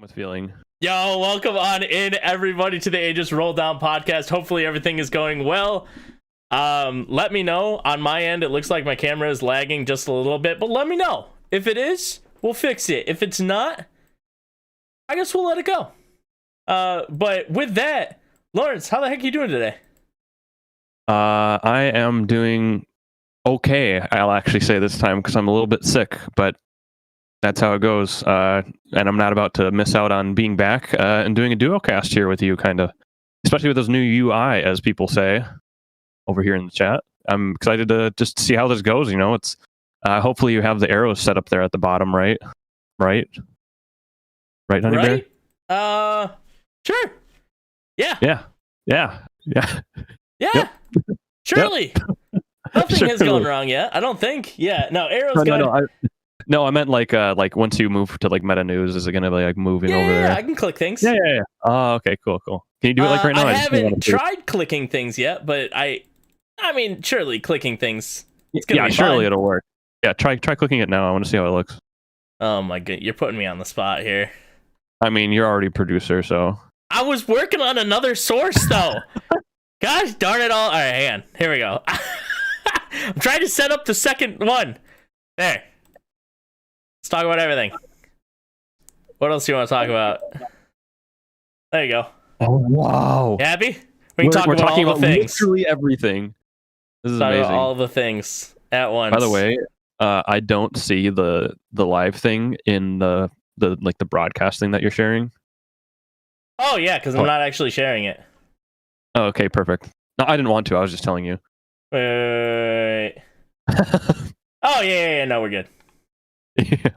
with feeling. Yo, welcome on in, everybody, to the Aegis Rolldown podcast. Hopefully everything is going well. Let me know. On my end, it looks like my camera is lagging just a little bit, but let me know. If it is, we'll fix it. If it's not, I guess we'll let it go. But with that, Lawrence, how the heck are you doing today? I am doing okay, I'll actually say this time, because I'm a little bit sick, but that's how it goes. And I'm not about to miss out on being back and doing a duocast here with you, kind of. Especially with those new UI, as people say over here in the chat. I'm excited to just see how this goes. You know, it's hopefully you have the arrows set up there at the bottom, right? Right, Honey Bear? Right? Sure. Yeah. Yeah. Yep. Surely. Yep. Nothing has gone wrong yet. I don't think. Yeah. No, arrows good. No, I meant like once you move to like meta news, is it gonna be like moving over there? Yeah, I can click things. Yeah. Oh, okay, cool. Can you do it like right now? I haven't tried clicking things yet, but I mean, surely clicking things. Yeah, surely it'll work. Yeah, try clicking it now. I want to see how it looks. Oh my god, you're putting me on the spot here. I mean, you're already producer, so. I was working on another source though. Gosh darn it all! All right, hang on. Here we go. I'm trying to set up the second one. There. Let's talk about everything. What else do you want to talk about? There you go. Oh, wow. You happy? We can talk about all the things. Literally everything. This is amazing. About all the things at once. By the way, I don't see the live thing in the broadcasting that you're sharing. Oh yeah, because I'm not actually sharing it. Oh, okay, perfect. No, I didn't want to. I was just telling you. Wait. Oh yeah. No, we're good. Yeah.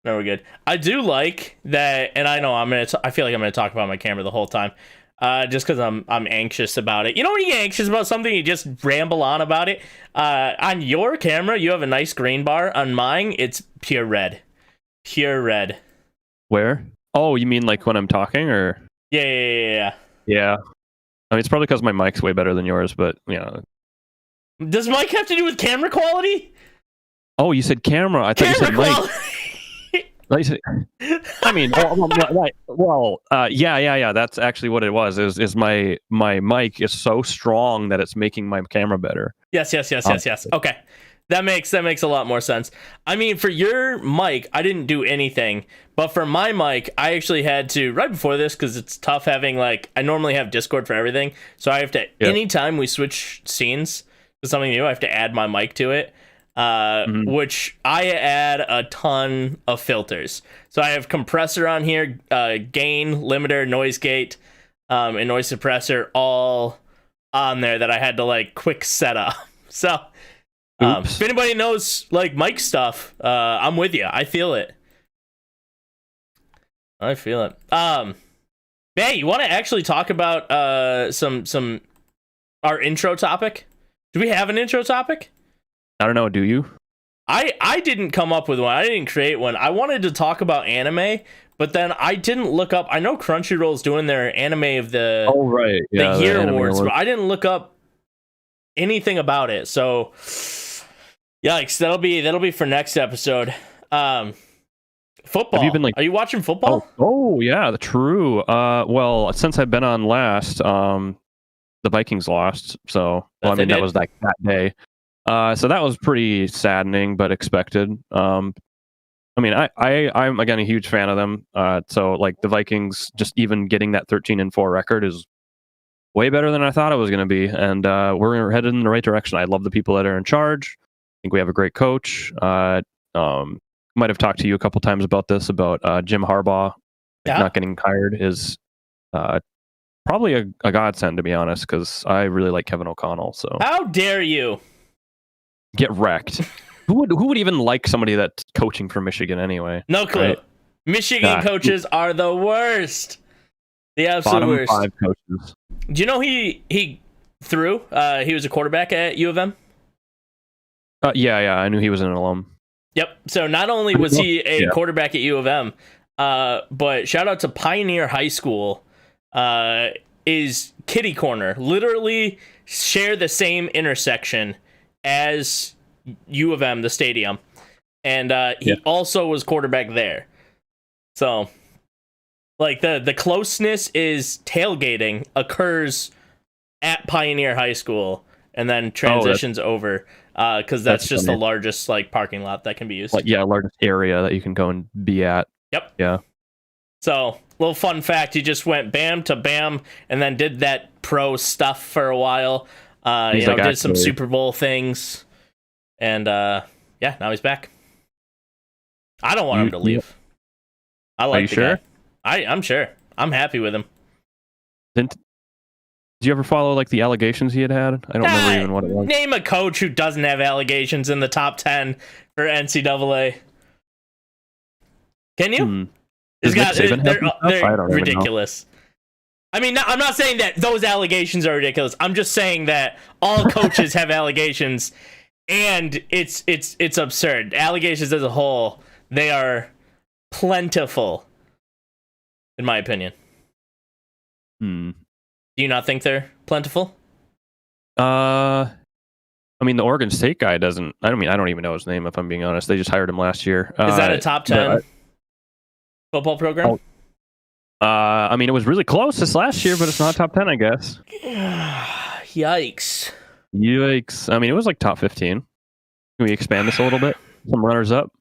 No, we're good. I do like that, and I know I feel like I'm gonna talk about my camera the whole time, just because I'm anxious about it. You know when you get anxious about something, you just ramble on about it. On your camera, you have a nice green bar. On mine, it's pure red. Pure red. Where? Oh, you mean like when I'm talking, or? Yeah. Yeah. I mean, it's probably because my mic's way better than yours, but yeah. Does mic have to do with camera quality? Oh, you said camera. I thought you said mic. I mean, yeah. That's actually what it was. Is my mic is so strong that it's making my camera better. Yes. Okay, that makes a lot more sense. I mean, for your mic, I didn't do anything, but for my mic, I actually had to right before this because it's tough having I normally have Discord for everything, so I have to anytime we switch scenes to something new, I have to add my mic to it. Which I add a ton of filters. So I have compressor on here, gain, limiter, noise gate, and noise suppressor all on there that I had to quick set up. So if anybody knows mic stuff, I'm with you. I feel it. Man, you want to actually talk about some our intro topic? Do we have an intro topic? I don't know. Do you? I didn't come up with one. I didn't create one. I wanted to talk about anime, but then I didn't look up. I know Crunchyroll's doing their anime of the the year awards, but I didn't look up anything about it. So, yikes! That'll be for next episode. Football. Have you been Are you watching football? Oh yeah, true. Well, since I've been on last, the Vikings lost. So that was that day. So that was pretty saddening, but expected. I mean, I'm again a huge fan of them. So the Vikings just even getting that 13-4 record is way better than I thought it was going to be, and we're headed in the right direction. I love the people that are in charge. I think we have a great coach. Might have talked to you a couple times about this Jim Harbaugh not getting hired is probably a godsend, to be honest, because I really like Kevin O'Connell. So how dare you? Get wrecked. Who would even like somebody that's coaching for Michigan anyway? No clue. Right? Michigan coaches are the worst. The absolute worst. Bottom 5 coaches. Do you know he threw? He was a quarterback at U of M. Yeah. I knew he was an alum. Yep. So not only was he a quarterback at U of M, but shout out to Pioneer High School. Is kitty corner. Literally share the same intersection as U of M, the stadium, and he also was quarterback there. So Like the closeness is tailgating occurs at Pioneer High School and then transitions over because that's just funny. The largest like parking lot that can be used. Largest area that you can go and be at. Yep. Yeah. So, little fun fact, he just went bam to bam and then did that pro stuff for a while. Did some Super Bowl things. And now he's back. I don't want him to leave. I like the sure? guy. I'm sure. I'm happy with him. Did you ever follow like the allegations he had? I don't remember even what it was. Name a coach who doesn't have allegations in the top 10 for NCAA. Can you? They're ridiculous. I mean, I'm not saying that those allegations are ridiculous. I'm just saying that all coaches have allegations, and it's absurd. Allegations as a whole, they are plentiful, in my opinion. Do you not think they're plentiful? I mean, the Oregon State guy doesn't. I don't even know his name, if I'm being honest. They just hired him last year. Is that a top 10 football program? I mean, it was really close this last year, but it's not top 10, I guess. Yikes. I mean, it was like top 15. Can we expand this a little bit? Some runners up.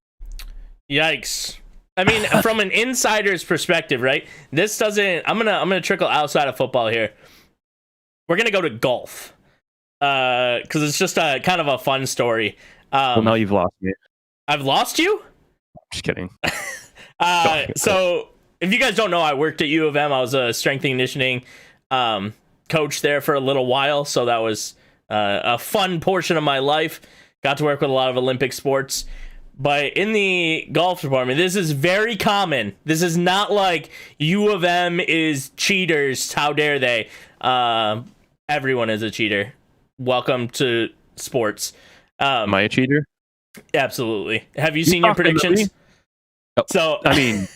Yikes. I mean, from an insider's perspective, right? This doesn't. I'm gonna trickle outside of football here. We're gonna go to golf, because it's just a kind of a fun story. Well, now you've lost me. I've lost you? Just kidding. So if you guys don't know, I worked at U of M. I was a strength and conditioning coach there for a little while, so that was a fun portion of my life. Got to work with a lot of Olympic sports. But in the golf department, this is very common. This is not like U of M is cheaters. How dare they? Everyone is a cheater. Welcome to sports. Am I a cheater? Absolutely. Have you seen your predictions? Oh, so I mean,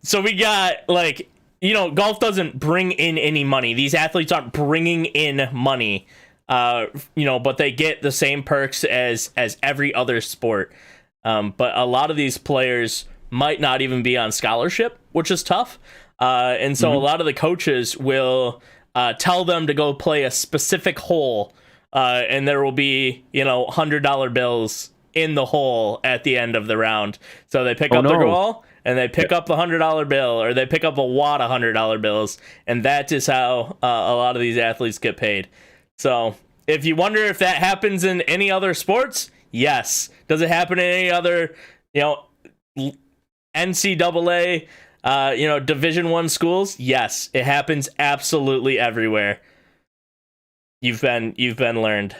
so we got golf doesn't bring in any money. These athletes aren't bringing in money. But they get the same perks as every other sport. But a lot of these players might not even be on scholarship, which is tough. And so a lot of the coaches will tell them to go play a specific hole, and there will be, $100 bills in the hole at the end of the round. So they pick up the ball and they pick up the $100 bill, or they pick up a wad of $100 bills, and that is how a lot of these athletes get paid. So if you wonder if that happens in any other sports, yes. Does it happen in any other, NCAA, Division I schools? Yes, it happens absolutely everywhere. You've been learned.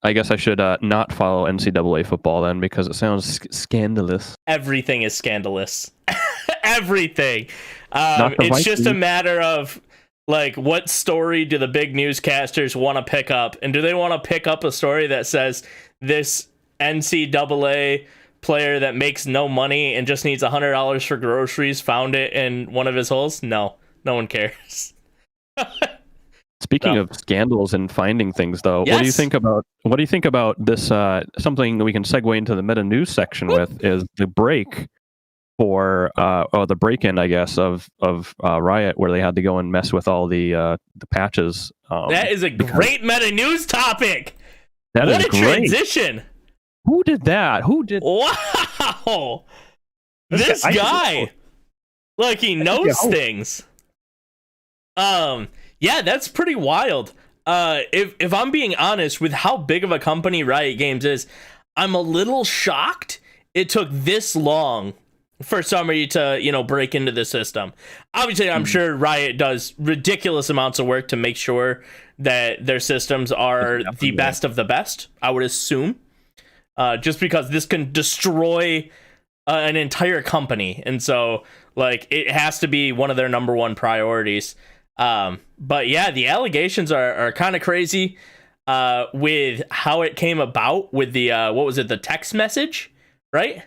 I guess I should not follow NCAA football then, because it sounds scandalous. Everything is scandalous. Everything. It's just a matter of, what story do the big newscasters want to pick up? And do they want to pick up a story that says this NCAA player that makes no money and just needs $100 for groceries found it in one of his holes? No one cares. Speaking of scandals and finding things, though, yes. What do you think about this? Something that we can segue into the meta news section with is the break for the break-in, I guess, of Riot, where they had to go and mess with all the patches. That is a great meta news topic. What a great transition! Who did that? Wow! This guy, he knows things. Yeah, that's pretty wild. If I'm being honest with how big of a company Riot Games is, I'm a little shocked it took this long for somebody to, break into the system. Obviously, I'm sure Riot does ridiculous amounts of work to make sure that their systems are the best of the best, I would assume. Just because this can destroy an entire company. And so, it has to be one of their number one priorities. But yeah, the allegations are kind of crazy with how it came about with the, the text message, right?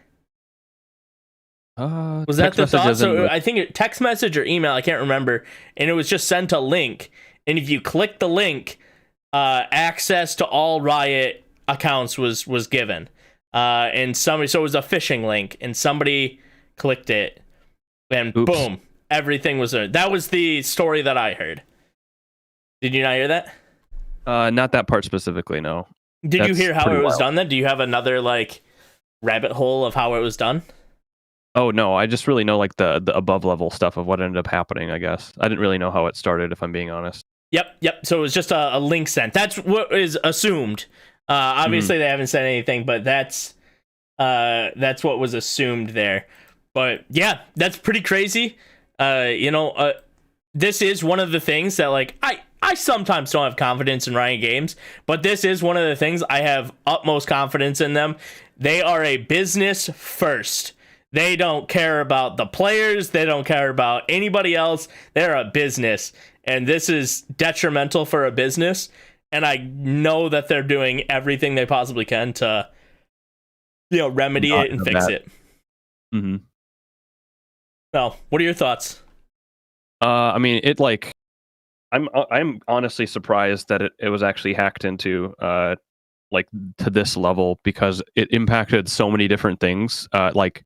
Was that the thought? So I think text message or email, I can't remember. And it was just sent a link. And if you click the link, access to all Riot accounts was given. So it was a phishing link, and somebody clicked it, and Oops. boom, everything was there. That was the story that I heard. Did you not hear that? Not that part specifically, no. Did you hear how it was done then? Do you have another like rabbit hole of how it was done? Oh no, I just really know like the above level stuff of what ended up happening, I guess. I didn't really know how it started, if I'm being honest. Yep. So it was just a link sent. That's what is assumed. Obviously they haven't said anything, but that's what was assumed there. But yeah, that's pretty crazy. This is one of the things that like I sometimes don't have confidence in Riot Games, but this is one of the things I have utmost confidence in them. They are a business first. They don't care about the players. They don't care about anybody else. They're a business. And this is detrimental for a business. And I know that they're doing everything they possibly can to, remedy it and fix it. Mm-hmm. So, what are your thoughts? I mean, it like, I'm honestly surprised that it was actually hacked into, like to this level, because it impacted so many different things. Like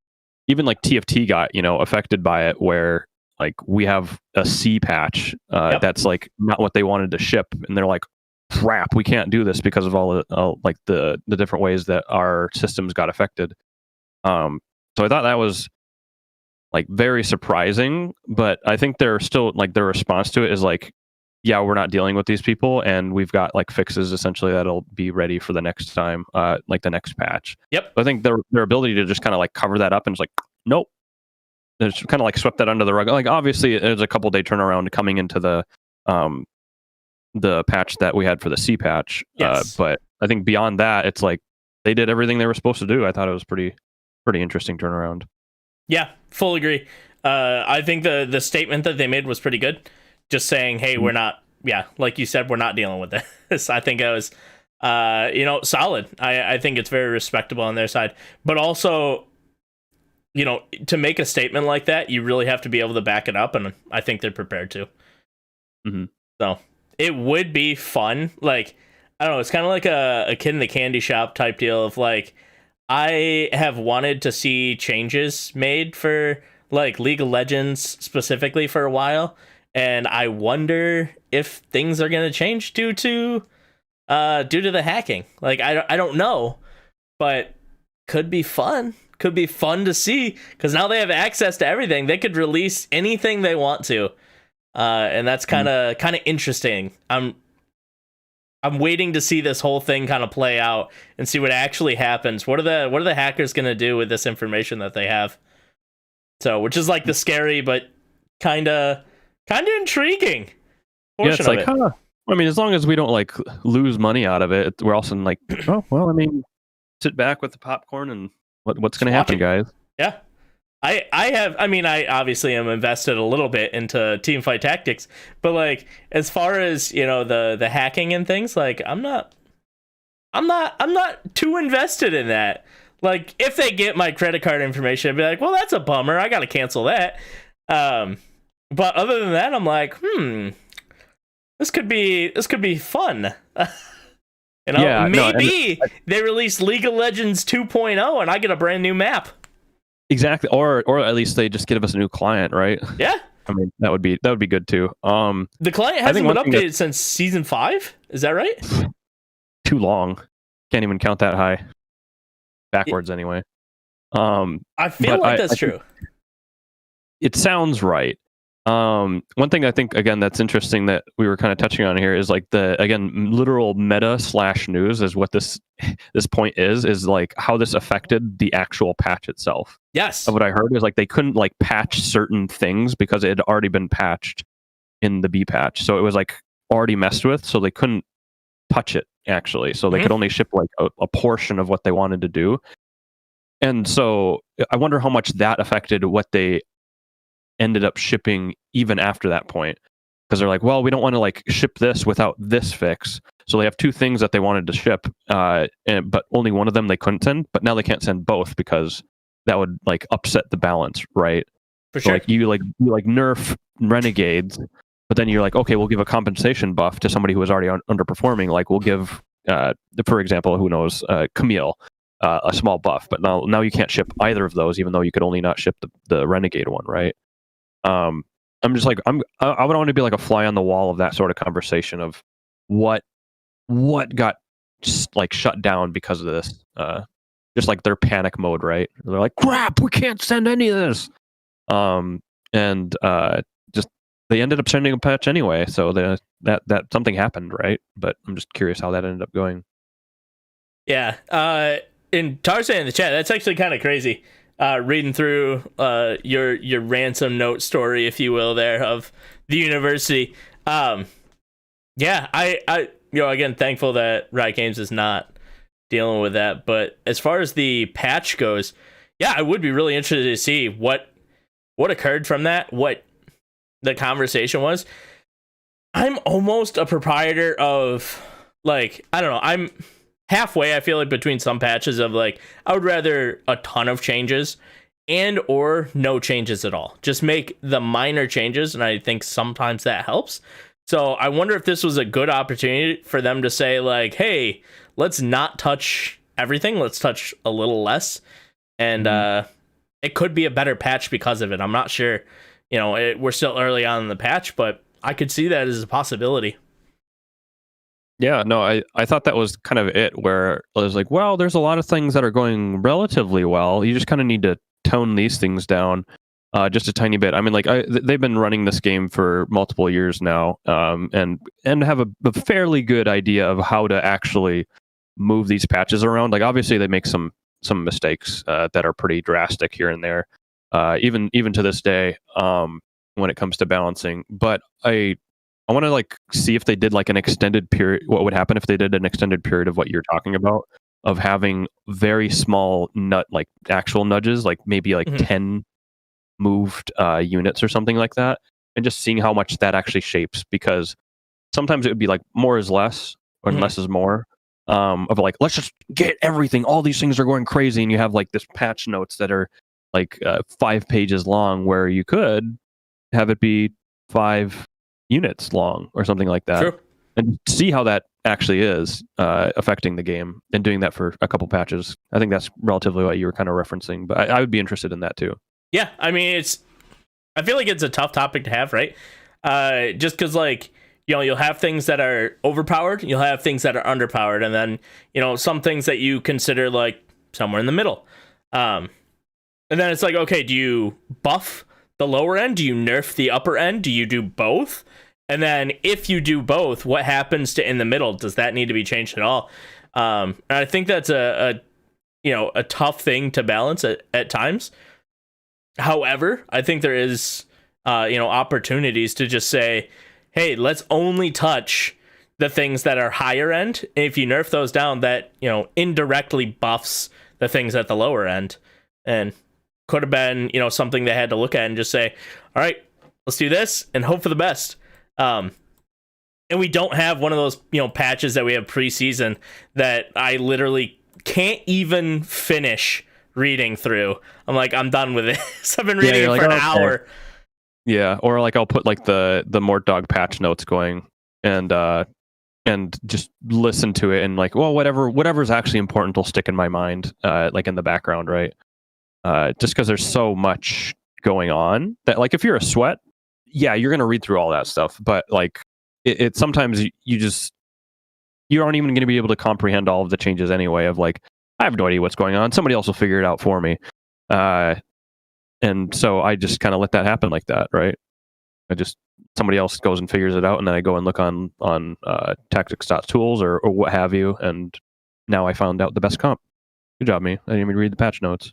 even like TFT got, affected by it, where like we have a C patch that's like not what they wanted to ship, and they're like, crap, we can't do this because of all the different ways that our systems got affected. So I thought that was like very surprising, but I think they're still like their response to it is like, yeah, we're not dealing with these people, and we've got like fixes essentially that'll be ready for the next time, like the next patch. Yep. I think their ability to just kind of like cover that up and just like, nope, it's kind of like swept that under the rug. Like obviously there's a couple day turnaround coming into the patch that we had for the C patch. Yes. But I think beyond that, it's like they did everything they were supposed to do. I thought it was pretty interesting turnaround. Yeah, full agree. I think the statement that they made was pretty good. Just saying, hey, we're not, like you said, we're not dealing with this. I think it was, solid. I think it's very respectable on their side. But also, to make a statement like that, you really have to be able to back it up, and I think they're prepared to. Mm-hmm. So it would be fun. Like, I don't know, it's kind of like a kid in the candy shop type deal of like, I have wanted to see changes made for like League of Legends specifically for a while. And I wonder if things are going to change due to the hacking. Like, I don't know, but could be fun. Could be fun to see, because now they have access to everything. They could release anything they want to, and that's kind of interesting. I'm waiting to see this whole thing kind of play out and see what actually happens. What are the hackers going to do with this information that they have? So, which is like the scary but kind of intriguing portion it's like, of it. I mean, as long as we don't like lose money out of it, we're also like, oh well. I mean, sit back with the popcorn and what's going to happen, guys? Yeah, I obviously am invested a little bit into Teamfight Tactics, but like as far as the hacking and things, like I'm not too invested in that. Like if they get my credit card information, I'd be like, well, that's a bummer. I got to cancel that. But other than that, I'm like, this could be fun. Maybe they release League of Legends 2.0 and I get a brand new map. Exactly, or at least they just give us a new client, right? Yeah. I mean, that would be good too. The client hasn't been updated since season 5. Is that right? Too long. Can't even count that high. Backwards, anyway. I feel like that's true. It sounds right. One thing I think, again, that's interesting that we were kind of touching on here is like literal meta / news is what this point is like how this affected the actual patch itself. Yes. So what I heard is like they couldn't like patch certain things because it had already been patched in the B patch. So it was like already messed with, so they couldn't touch it actually. So they could only ship like a portion of what they wanted to do. And so I wonder how much that affected what they ended up shipping even after that point, because they're like, well, we don't want to like ship this without this fix, so they have two things that they wanted to ship, but only one of them they couldn't send, but now they can't send both because that would like upset the balance, right? For sure. Like you nerf renegades, but then you're like, okay, we'll give a compensation buff to somebody who was already underperforming, like we'll give for example, who knows, Camille, a small buff. But now you can't ship either of those, even though you could only not ship the Renegade one, right? I'm just like I would want to be like a fly on the wall of that sort of conversation of what got just like shut down because of this. Just like their panic mode, right? They're like, crap, we can't send any of this. And just they ended up sending a patch anyway, so that something happened, right? But I'm just curious how that ended up going. Yeah. In Tarzan in the chat, that's actually kind of crazy. Reading through your ransom note story, if you will, there of the university. Yeah, I again thankful that Riot Games is not dealing with that. But as far as the patch goes, yeah, I would be really interested to see what occurred from that, what the conversation was. I'm almost a proprietor of, like, I don't know, I'm halfway, I feel like, between some patches of, like, I would rather a ton of changes and or no changes at all. Just make the minor changes, and I think sometimes that helps. So I wonder if this was a good opportunity for them to say, like, hey, let's not touch everything. Let's touch a little less. And it could be a better patch because of it. I'm not sure. We're still early on in the patch, but I could see that as a possibility. Yeah, no, I thought that was kind of it, where I was like, well, there's a lot of things that are going relatively well. You just kind of need to tone these things down just a tiny bit. I mean, like, they've been running this game for multiple years now, and have a fairly good idea of how to actually move these patches around. Like, obviously, they make some mistakes that are pretty drastic here and there, even to this day, when it comes to balancing. But I want to, like, see if they did like an extended period. What would happen if they did an extended period of what you're talking about, of having very small like actual nudges, like maybe like 10 moved units or something like that, and just seeing how much that actually shapes. Because sometimes it would be like more is less, or less is more. Of like, let's just get everything. All these things are going crazy, and you have like this patch notes that are like 5 pages long, where you could have it be 5 units long or something like that. Sure. And see how that actually is affecting the game, and doing that for a couple patches. I think that's relatively what you were kind of referencing, but I would be interested in that too. Yeah, I mean, I feel like it's a tough topic to have, right? Just because, like, you'll have things that are overpowered, you'll have things that are underpowered, and then, some things that you consider like somewhere in the middle. And then it's like, okay, do you buff the lower end? Do you nerf the upper end? Do you do both? And then if you do both, what happens to in the middle? Does that need to be changed at all? And I think that's a tough thing to balance at times. However, I think there is opportunities to just say, hey, let's only touch the things that are higher end. And if you nerf those down, that indirectly buffs the things at the lower end. And could have been something they had to look at and just say, all right, let's do this and hope for the best. And we don't have one of those patches that we have preseason that I literally can't even finish reading through. I'm like, I'm done with this. I've been reading it for an hour. Yeah, or like I'll put like the Mort Dog patch notes going, and just listen to it, and like, well, whatever's actually important will stick in my mind, like in the background, right? Just because there's so much going on that, like, if you're a sweat, yeah, you're gonna read through all that stuff, but like it sometimes you aren't even gonna be able to comprehend all of the changes anyway. Of like, I have no idea what's going on. Somebody else will figure it out for me. And so I just kind of let that happen like that, right? Somebody else goes and figures it out, and then I go and look on tactics.tools or what have you, and now I found out the best comp. Good job, me. I didn't even read the patch notes.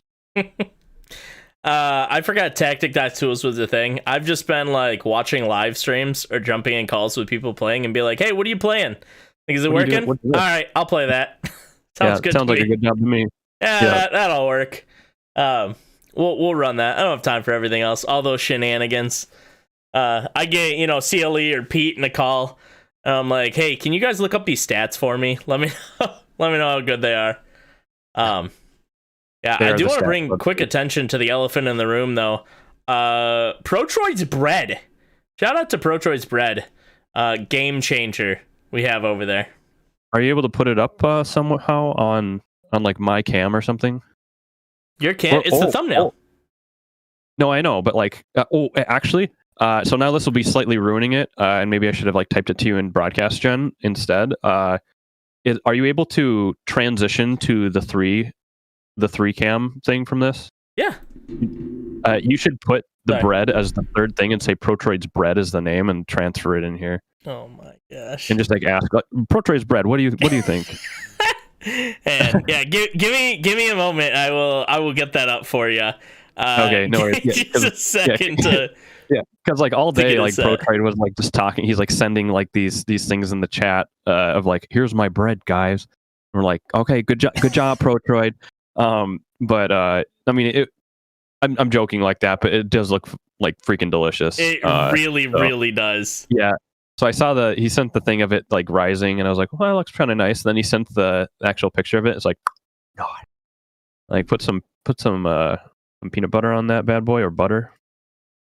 I forgot tactic.tools was a thing. I've just been like watching live streams or jumping in calls with people playing and be like, hey, what are you playing? Like, is it working? All right, I'll play that. Sounds good. Sounds like a good job to me. Yeah. That'll work. We'll run that. I don't have time for everything else. All those shenanigans. I get CLE or Pete in a call. I'm like, hey, can you guys look up these stats for me? Let me know how good they are. Yeah, I do want to bring quick attention to the elephant in the room, though. Protroid's bread. Shout out to Protroid's bread. Game changer we have over there. Are you able to put it up somehow on like my cam or something. Your cam? It's the thumbnail. No, I know, but like, actually, so now this will be slightly ruining it, and maybe I should have like typed it to you in broadcast gen instead. Are you able to transition to the three cam thing from this? Yeah. You should put the bread as the third thing and say Protroid's bread is the name and transfer it in here. Oh my gosh. And just like ask, like, Protroid's bread. What do you think? And yeah, give me a moment. I will get that up for you. Okay, no worries. Just a second to. Yeah, because like all day, like Protroid was like just talking. He's like sending like these things in the chat of like, here's my bread, guys. And we're like, okay, good job, Protroid. But I mean, I'm joking like that, but it does look like freaking delicious. It really does. Yeah. So I saw he sent the thing of it like rising, and I was like, well, that looks kind of nice. Then he sent the actual picture of it. It's like, God, like put some peanut butter on that bad boy, or butter.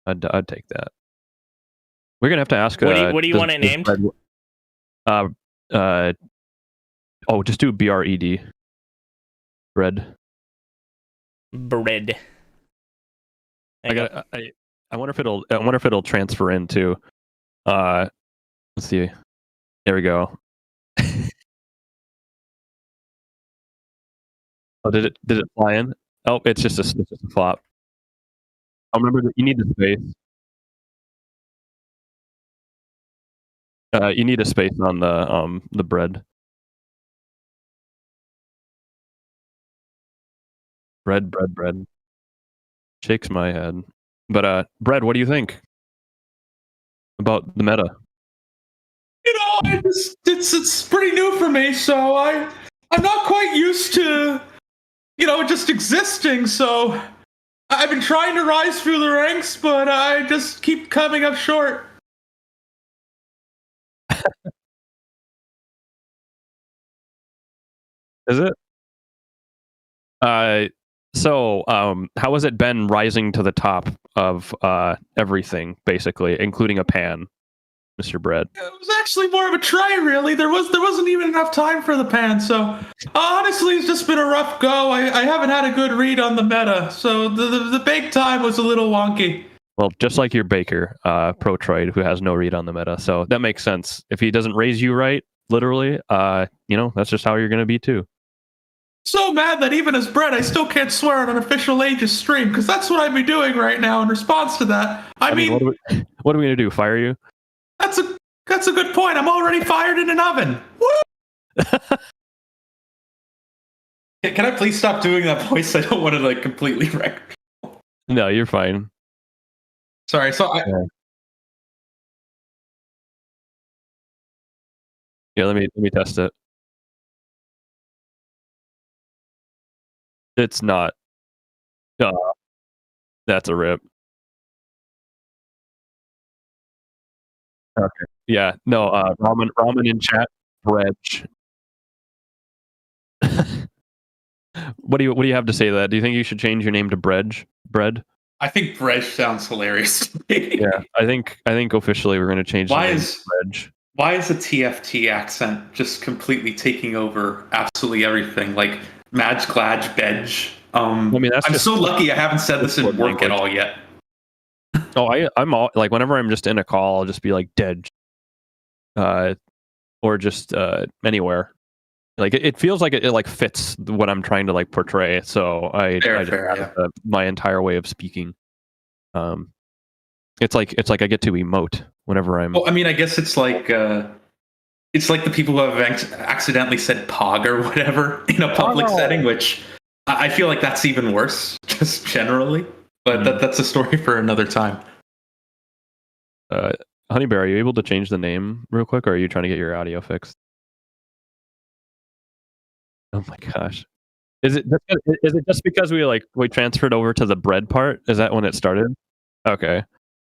I'd take that. We're gonna have to ask. What do you want it named? Just do BRED. Bread. Bread. I wonder if it'll transfer in too. Let's see. There we go. Oh, did it fly in? Oh, it's just a flop. I'll remember that you need the space. You need a space on the bread. Bread. Shakes my head. But bread, what do you think about the meta? It's pretty new for me, so I'm not quite used to just existing. So I've been trying to rise through the ranks, but I just keep coming up short. Is it? So how has it been rising to the top of everything, basically, including a pan, Mr. Bread? It was actually more of a try, really. There wasn't even enough time for the pan, so honestly, it's just been a rough go. I haven't had a good read on the meta, so the bake time was a little wonky. Well, just like your baker, Protroid, who has no read on the meta, so that makes sense. If he doesn't raise you right, literally, that's just how you're going to be too. So mad that even as Bread, I still can't swear on an official Aegis stream, because that's what I'd be doing right now in response to that. I mean, what are we going to do? Fire you? That's a good point. I'm already fired in an oven. Woo! Can I please stop doing that voice? I don't want to like completely wreck. No, you're fine. Sorry. So Yeah, let me test it. It's not. That's a rip. Okay. Yeah. No. Ramen in chat. Bread. What do you have to say to that? Do you think you should change your name to Bread? I think Bread sounds hilarious to me. Yeah. I think officially we're going to change. Why is a TFT accent just completely taking over absolutely everything? Like Madge, Gladge, Bedge. I'm so lucky I haven't said this in work at all yet. I'm all like, whenever I'm just in a call, I'll just be like Dead, or just anywhere. Like it feels like it like fits what I'm trying to like portray. So I just my entire way of speaking. It's like I get to emote whenever I'm. Well, I mean, I guess it's like the people who have accidentally said "pog" or whatever in a public setting, which I feel like that's even worse, just generally. But that's a story for another time. Honeybear, are you able to change the name real quick, or are you trying to get your audio fixed? Oh my gosh. Is it just because we transferred over to the bread part? Is that when it started? Okay.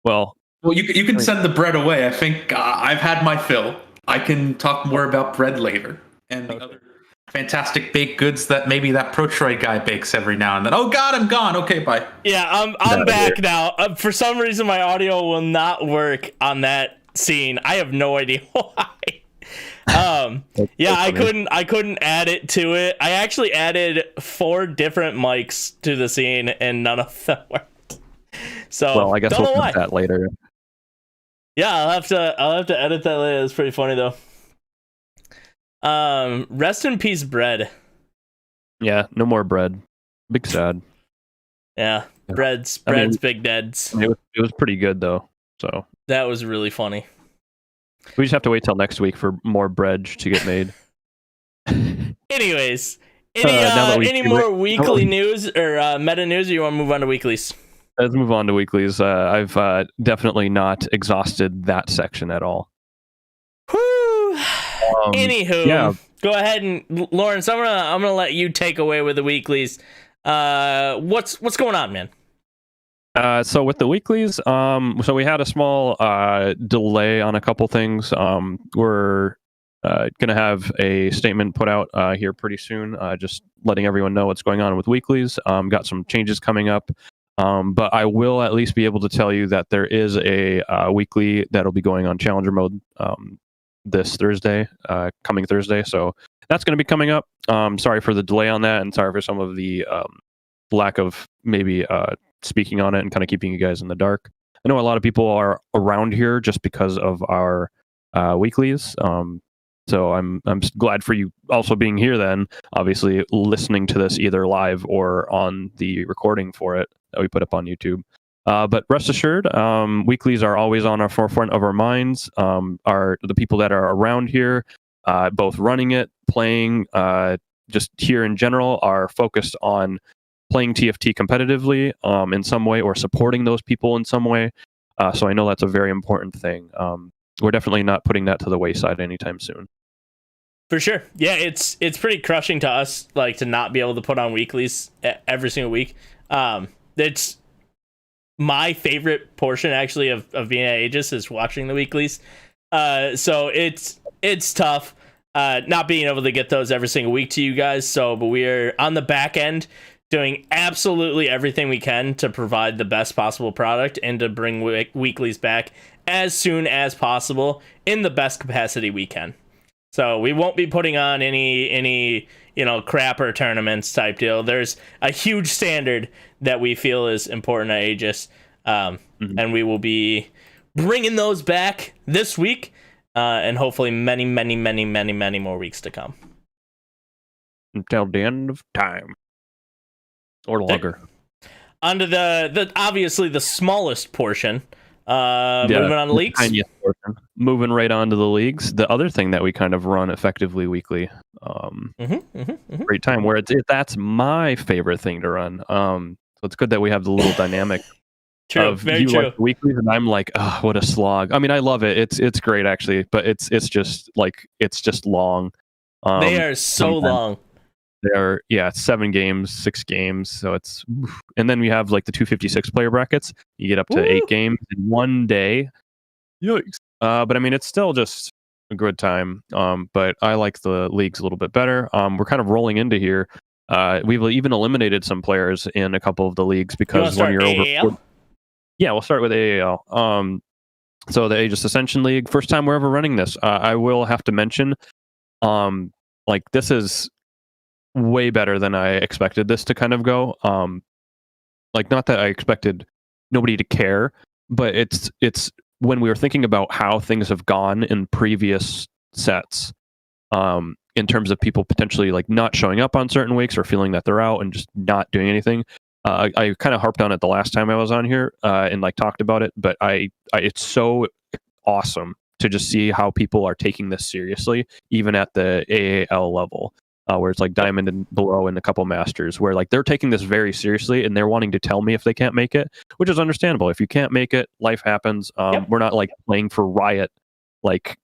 Well, you can send the bread away. I think I've had my fill. I can talk more about bread later and the other fantastic baked goods that maybe that Protroid guy bakes every now and then. Oh God, I'm gone. Okay, bye. Yeah, I'm back now. For some reason, my audio will not work on that scene. I have no idea why. Yeah, I couldn't add it to it. I actually added 4 different mics to the scene, and none of them worked. So well, I guess don't we'll know why. put that later. Yeah, I'll have to edit that later. It's pretty funny though. Rest in peace, bread. Yeah, no more bread. Big sad. Yeah, bread's big deads. It was pretty good though. So that was really funny. We just have to wait till next week for more bread to get made. Anyways, any more weekly news or meta news, or you want to move on to weeklies? Let's move on to weeklies. I've definitely not exhausted that section at all. Whew. Anywho, yeah. Go ahead and Lawrence, I'm gonna let you take away with the weeklies. What's going on, man? So with the weeklies, so we had a small delay on a couple things. We're going to have a statement put out here pretty soon, just letting everyone know what's going on with weeklies. Got some changes coming up, but I will at least be able to tell you that there is a weekly that'll be going on Challenger mode this Thursday, coming Thursday. So that's going to be coming up. Sorry for the delay on that, and sorry for some of the lack of maybe speaking on it and kind of keeping you guys in the dark. I know a lot of people are around here just because of our weeklies. So I'm glad for you also being here then, obviously listening to this either live or on the recording for it that we put up on YouTube. But rest assured, weeklies are always on our forefront of our minds. Are the people that are around here, both running it, playing, just here in general, are focused on playing TFT competitively in some way, or supporting those people in some way. So I know that's a very important thing. We're definitely not putting that to the wayside anytime soon. For sure. Yeah, it's pretty crushing to us, like, to not be able to put on weeklies every single week. It's my favorite portion, actually, of being at Aegis is watching the weeklies. So it's tough not being able to get those every single week to you guys. But we are on the back end doing absolutely everything we can to provide the best possible product and to bring weeklies back as soon as possible in the best capacity we can. So we won't be putting on any crapper tournaments type deal. There's a huge standard that we feel is important at Aegis, and we will be bringing those back this week, and hopefully many, many, many, many, many more weeks to come. Until the end of time. Or longer. Onto the obviously the smallest portion. Moving on to leagues. Moving right on to the leagues. The other thing that we kind of run effectively weekly. Great time where that's my favorite thing to run. So it's good that we have the little dynamic. True, very true. Like weeklies, and I'm like, oh, what a slog. I mean, I love it. It's great actually, but it's just long. They are so long. They're 7 games, 6 games, so it's, and then we have like the 256 player brackets. You get up to 8 games in one day. Yikes! But I mean, it's still just a good time. But I like the leagues a little bit better. We're kind of rolling into here. We've even eliminated some players in a couple of the leagues because when you're over. Yeah, we'll start with AAL. So the Aegis Ascension League, first time we're ever running this. I will have to mention, like, this is way better than I expected this to kind of go. Like, not that I expected nobody to care, but it's when we were thinking about how things have gone in previous sets, in terms of people potentially like not showing up on certain weeks or feeling that they're out and just not doing anything. I kind of harped on it the last time I was on here and like talked about it, but I it's so awesome to just see how people are taking this seriously, even at the AAL level. Where it's like Diamond and below and a couple Masters, where like they're taking this very seriously and they're wanting to tell me if they can't make it, which is understandable. If you can't make it, life happens. We're not like playing for Riot, like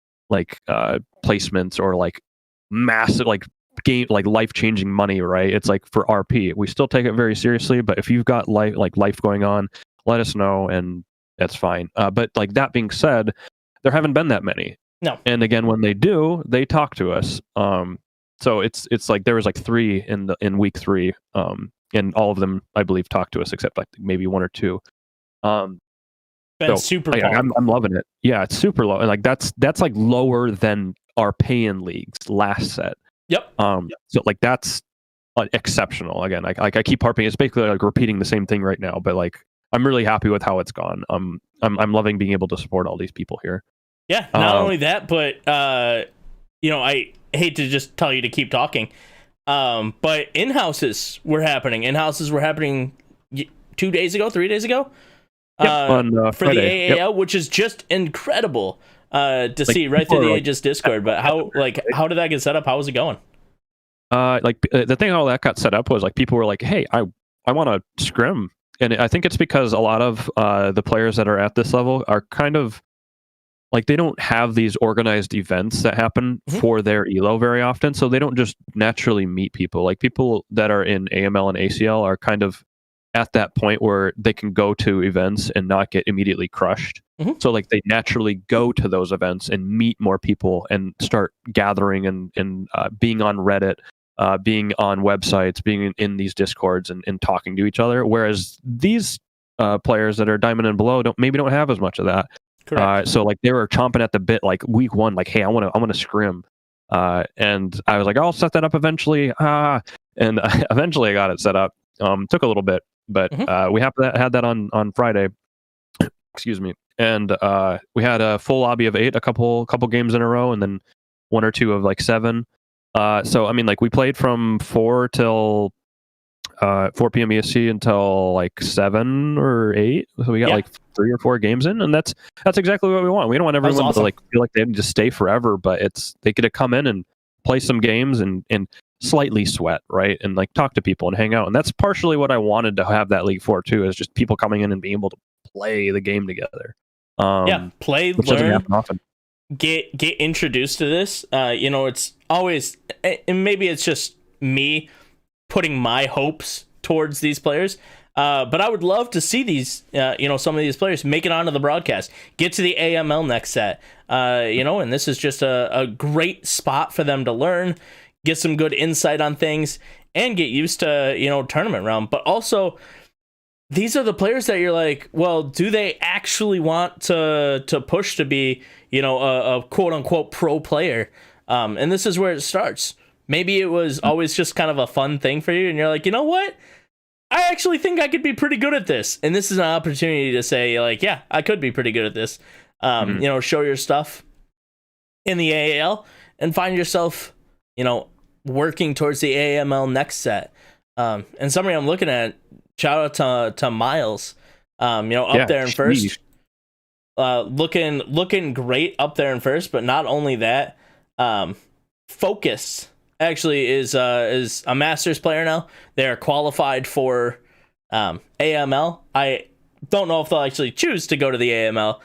placements or like massive like game like life-changing money, right? It's like for RP, we still take it very seriously. But if you've got life going on, let us know and that's fine. But like that being said, there haven't been that many. No. And again, when they do, they talk to us. So it's like there was like 3 in week 3, and all of them I believe talked to us except like maybe 1 or 2. Super. I'm loving it. Yeah, it's super low, and like that's like lower than our pay-in leagues last set. Yep. So like that's exceptional. Again, I keep harping. It's basically like repeating the same thing right now, but like I'm really happy with how it's gone. I'm loving being able to support all these people here. Yeah. Not only that, but I hate to just tell you to keep talking. But in-houses were happening. In-houses were happening 3 days ago. On for Friday. the AAL, which is just incredible to see right through the Aegis Discord. But how did that get set up? How was it going? The thing how that got set up was like people were like, hey, I want to scrim. And I think it's because a lot of the players that are at this level are kind of like they don't have these organized events that happen for their ELO very often. So they don't just naturally meet people. Like people that are in AML and ACL are kind of at that point where they can go to events and not get immediately crushed. So like they naturally go to those events and meet more people and start gathering and being on Reddit, being on websites, being in these Discords and talking to each other. Whereas these players that are diamond and below don't have as much of that. So like they were chomping at the bit like week one, like, hey, I want to scrim. And I was like, I'll set that up eventually. And eventually I got it set up. Took a little bit, but we had that on Friday. Excuse me. And we had a full lobby of 8, a couple games in a row, and then 1 or 2 of like 7. So I mean, like we played from 4 till 4 p.m. EST until like 7 or 8. So we got like 3 or 4 games in, and that's exactly what we want. We don't want everyone to like feel like they have to stay forever, but they get to come in and play some games and slightly sweat, right? And like talk to people and hang out. And that's partially what I wanted to have that league for too, is just people coming in and being able to play the game together. Play, learn, get introduced to this. It's always, and maybe it's just me putting my hopes towards these players. But I would love to see these, some of these players make it onto the broadcast, get to the AML next set, and this is just a great spot for them to learn, get some good insight on things, and get used to, tournament round. But also, these are the players that you're like, well, do they actually want to push to be, a quote unquote pro player? And this is where it starts. Maybe it was always just kind of a fun thing for you, and you're like, you know what? I actually think I could be pretty good at this. And this is an opportunity to say, like, yeah, I could be pretty good at this. Show your stuff in the AAL and find yourself, working towards the AML next set. And somebody I'm looking at, shout out to Miles, up there in first. Looking great up there in first, but not only that, Focus actually is a Masters player now. They're qualified for AML. I don't know if they'll actually choose to go to the AML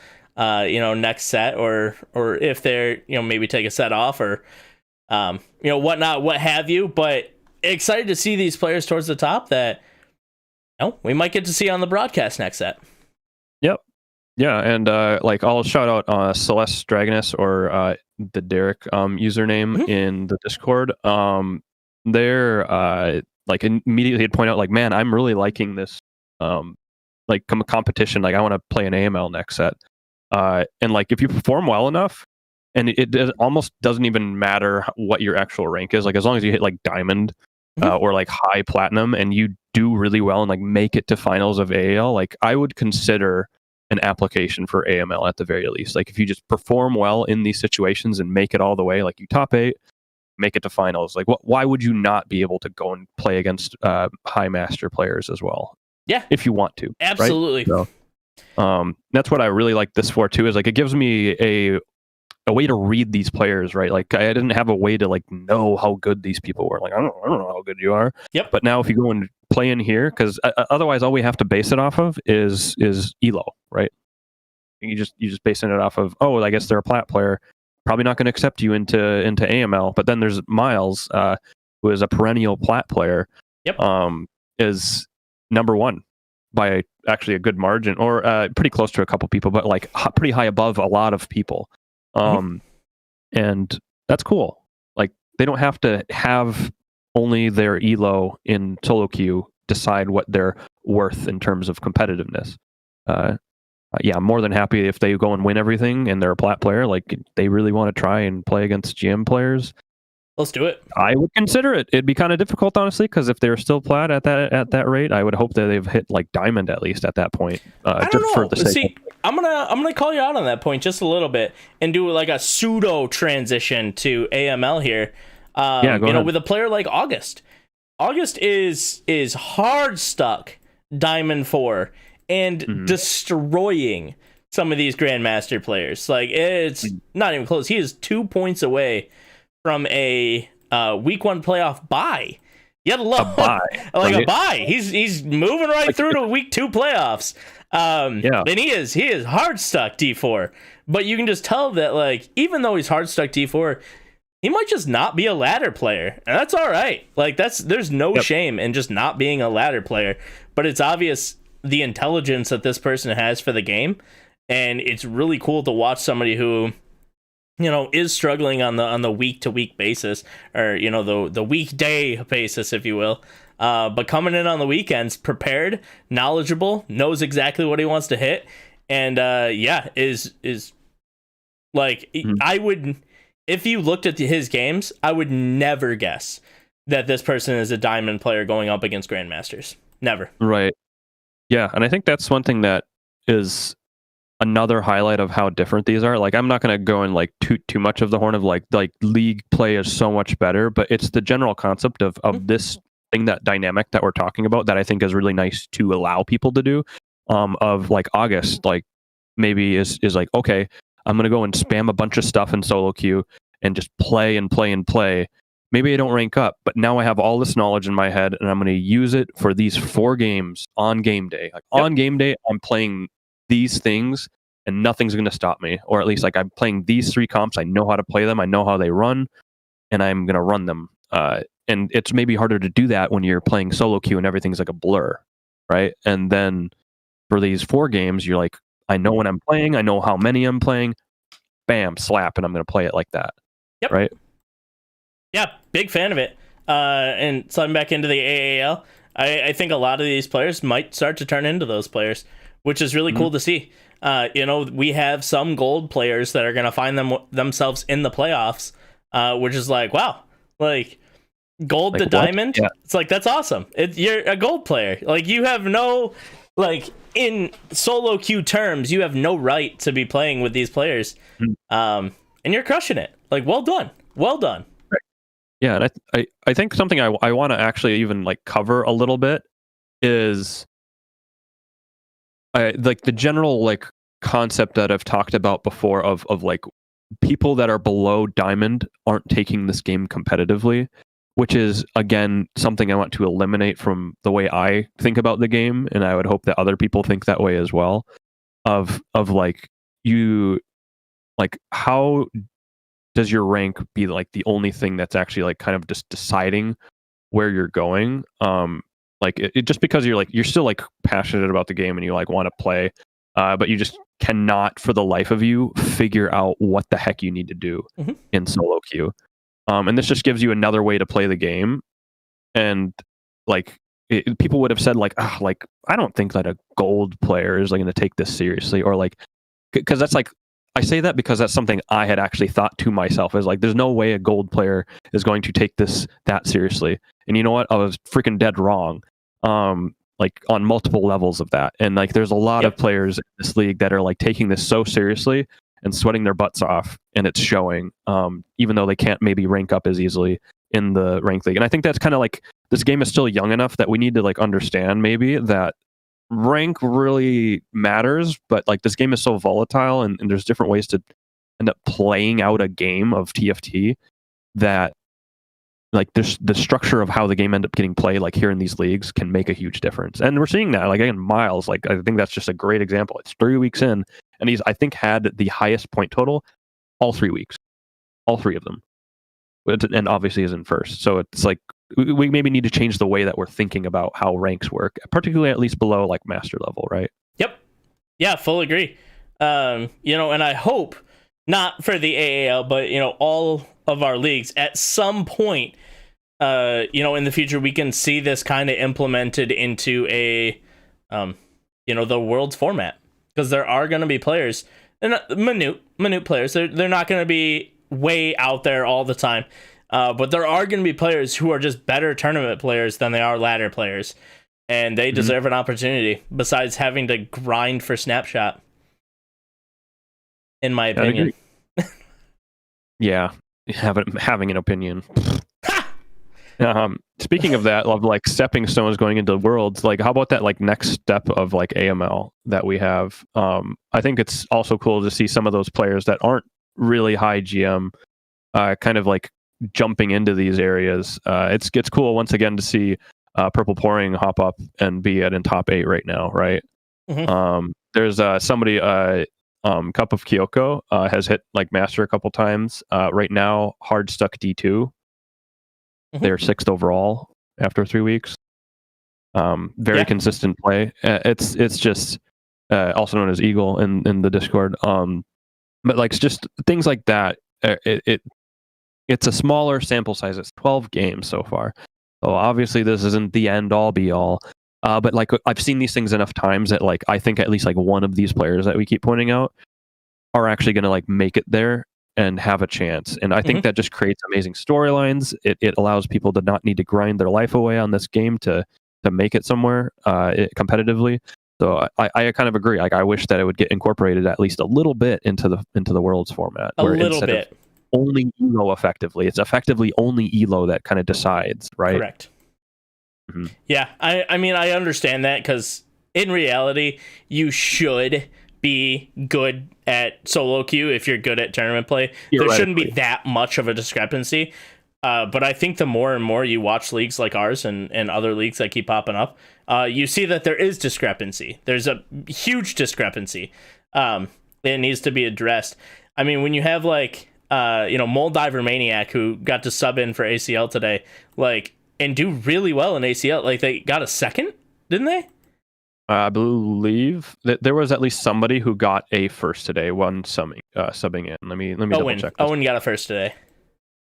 next set, or if they're maybe take a set off or whatnot, what have you. But excited to see these players towards the top that we might get to see on the broadcast next set. Yep. Yeah, and I'll shout out Celeste Dragoness or the Derek username in the Discord. They're immediately had point out like, man, I'm really liking this competition. Like I want to play an AML next set. And like if you perform well enough, and it almost doesn't even matter what your actual rank is. Like as long as you hit like diamond or like high platinum, and you do really well and like make it to finals of AAL, like I would consider an application for AML at the very least. Like if you just perform well in these situations and make it all the way, like you top 8, make it to finals. Like why would you not be able to go and play against high master players as well? Yeah, if you want to. Absolutely. Right? So, that's what I really like this for too, is like it gives me a way to read these players, right? Like I didn't have a way to like know how good these people were. Like I don't know how good you are. Yep. But now if you go and play in here, because otherwise all we have to base it off of is ELO, right? You just basing it off of, oh, I guess they're a plat player, probably not going to accept you into AML. But then there's Miles, who is a perennial plat player. Yep. Is number 1 by actually a good margin, or pretty close to a couple people, but like pretty high above a lot of people. And that's cool. Like they don't have to have only their ELO in solo queue decide what they're worth in terms of competitiveness. yeah, I'm more than happy if they go and win everything and they're a plat player. Like, they really want to try and play against GM players. Let's do it. I would consider it. It'd be kind of difficult, honestly, because if they're still plat at that rate, I would hope that they've hit like diamond at least at that point. I don't know. See, I'm gonna call you out on that point just a little bit and do like a pseudo transition to AML here. Yeah, go ahead. With a player like August. August is hard stuck Diamond 4 and destroying some of these Grandmaster players. Like, it's not even close. He is 2 points away from a week 1 playoff bye. You gotta love a bye. A bye. He's moving right through to week 2 playoffs. And he is hard stuck D4. But you can just tell that, like, even though he's hard stuck D4, he might just not be a ladder player, and that's all right. Like, there's no shame in just not being a ladder player, but it's obvious the intelligence that this person has for the game, and it's really cool to watch somebody who, is struggling on the week to week basis, or the weekday basis, if you will, but coming in on the weekends prepared, knowledgeable, knows exactly what he wants to hit, and is like, I would. If you looked at his games, I would never guess that this person is a diamond player going up against Grandmasters. Never. Right. Yeah, and I think that's one thing that is another highlight of how different these are. Like, I'm not going to go in like too much of the horn of like league play is so much better, but it's the general concept of this thing, that dynamic that we're talking about, that I think is really nice to allow people to do. Of like August, like maybe is like, okay, I'm going to go and spam a bunch of stuff in solo queue and just play and play and play. Maybe I don't rank up, but now I have all this knowledge in my head and I'm going to use it for these 4 games on game day. Like, on game day, I'm playing these things and nothing's going to stop me. Or at least, like, I'm playing these 3 comps. I know how to play them. I know how they run, and I'm going to run them. And it's maybe harder to do that when you're playing solo queue and everything's like a blur, right? And then for these 4 games, you're like, I know when I'm playing, I know how many I'm playing, bam, slap, and I'm going to play it like that. Yep. Right? Yeah, big fan of it. And sliding back into the AAL, I think a lot of these players might start to turn into those players, which is really cool to see. We have some gold players that are going to find themselves in the playoffs, which is like, wow, like, gold like to what? Diamond. Yeah. It's like, that's awesome. You're a gold player. Like, you have no... Like, in solo queue terms, you have no right to be playing with these players. And you're crushing it. Like, well done. Well done. Right. Yeah, and I think something I want to actually even, like, cover a little bit is like the general, like, concept that I've talked about before of like, people that are below diamond aren't taking this game competitively, which is, again, something I want to eliminate from the way I think about the game, and I would hope that other people think that way as well. Of like, you, like, how does your rank be like the only thing that's actually like kind of just deciding where you're going? Like, it just because you're still like passionate about the game and you like want to play, but you just cannot for the life of you figure out what the heck you need to do in solo queue. And this just gives you another way to play the game. And like, people would have said like, I don't think that a gold player is like going to take this seriously, or like, because that's like, I say that because that's something I had actually thought to myself, is like, there's no way a gold player is going to take this that seriously. And you know what? I was freaking dead wrong. Like, on multiple levels of that. And like, there's a lot of players in this league that are like taking this so seriously and sweating their butts off, and it's showing, even though they can't maybe rank up as easily in the ranked league. And I think that's kind of like, this game is still young enough that we need to like understand maybe that rank really matters, but like, this game is so volatile, and there's different ways to end up playing out a game of TFT, that like the structure of how the game end up getting played, like here in these leagues, can make a huge difference. And we're seeing that, like, again, Miles, like, I think that's just a great example. It's 3 weeks in, and he's, I think, had the highest point total all 3 weeks, all 3 of them, and obviously is in first. So it's like, we maybe need to change the way that we're thinking about how ranks work, particularly at least below like master level, right? Yep. Yeah, full agree. And I hope not for the AAL, but all of our leagues at some point, in the future, we can see this kind of implemented into a, the world's format. because there are going to be players, they're not minute players. They're not going to be way out there all the time. But there are going to be players who are just better tournament players than they are ladder players. And they deserve an opportunity besides having to grind for snapshot. In my opinion. Yeah, having an opinion. Speaking of that, of like stepping stones going into worlds, like how about that like next step of like AML that we have? I think it's also cool to see some of those players that aren't really high GM kind of like jumping into these areas. It's cool once again to see Purple Pouring hop up and be in top 8 right now, right? There's somebody Cup of Kyoko has hit like master a couple times. Right now, hard stuck D2. They're 6th overall after 3 weeks. Very consistent play. It's just also known as Eagle in the Discord. But like just things like that. It's a smaller sample size. It's 12 games so far. So obviously this isn't the end all be all. But like I've seen these things enough times that like I think at least like one of these players that we keep pointing out are actually going to like make it there and have a chance. And I think that just creates amazing storylines. It allows people to not need to grind their life away on this game to make it somewhere competitively. So I kind of agree. Like I wish that it would get incorporated at least a little bit into the Worlds format. A little bit. Only ELO effectively. It's effectively only ELO that kind of decides, right? Correct. Yeah, I mean, I understand that because in reality, you should be good at solo queue if you're good at tournament play. There shouldn't be that much of a discrepancy. But I think the more and more you watch leagues like ours and other leagues that keep popping up, you see that there is discrepancy. There's a huge discrepancy. It needs to be addressed. I mean, when you have like, Moldiver Maniac who got to sub in for ACL today, like, and do really well in ACL. Like they got a second, didn't they? I believe that there was at least somebody who got a first today. One subbing in. Let me double check. Owen got a first today,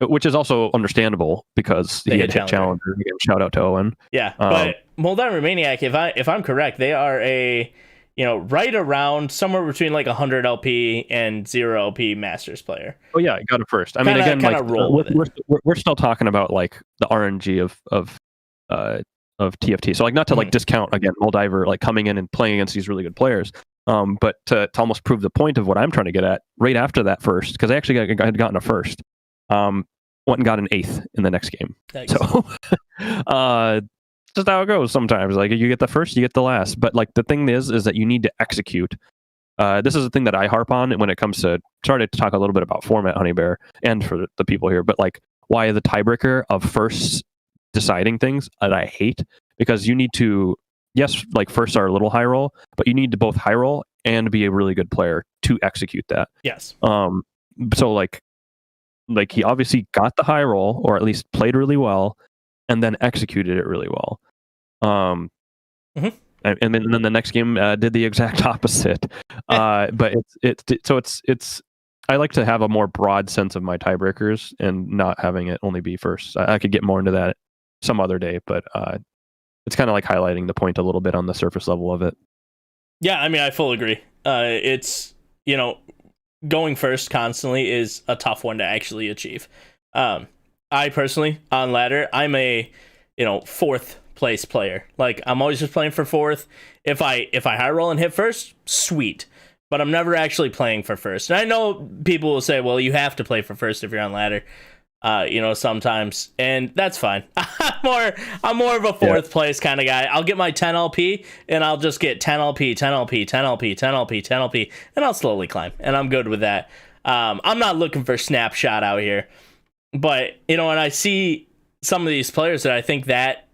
which is also understandable because he had hit Challenger. Again, shout out to Owen. Yeah, but Moldiver Maniac, if I'm correct, they are a right around somewhere between like 100 LP and 0 LP Masters player. Oh yeah, I got it first. I mean, again, like we're still talking about like the RNG of TFT. So like not to like discount again Moldiver like coming in and playing against these really good players. But to almost prove the point of what I'm trying to get at, right after that first, because I actually had gotten a first, went and got an 8th in the next game. Thanks. So just how it goes sometimes. Like you get the first, you get the last. But like the thing is that you need to execute. This is the thing that I harp on when it comes to started to talk a little bit about format, Honey Bear, and for the people here. But like why the tiebreaker of first deciding things that I hate, because you need to, yes, like firsts are a little high roll, but you need to both high roll and be a really good player to execute that. Yes. So like he obviously got the high roll, or at least played really well, and then executed it really well. And then the next game did the exact opposite. But it's I like to have a more broad sense of my tiebreakers and not having it only be first. I could get more into that some other day, but it's kind of like highlighting the point a little bit on the surface level of it. Yeah, I mean, I fully agree. It's, going first constantly is a tough one to actually achieve. I personally, on ladder, I'm a, 4th place player. Like, I'm always just playing for 4th. If I high roll and hit first, sweet. But I'm never actually playing for first. And I know people will say, well, you have to play for first if you're on ladder. Sometimes, and that's fine. I'm more of a 4th place kind of guy. I'll get my 10 LP and I'll just get 10 LP, 10 LP, 10 LP, 10 LP, 10 LP, and I'll slowly climb, and I'm good with that. I'm not looking for snapshot out here, but and I see some of these players that I think that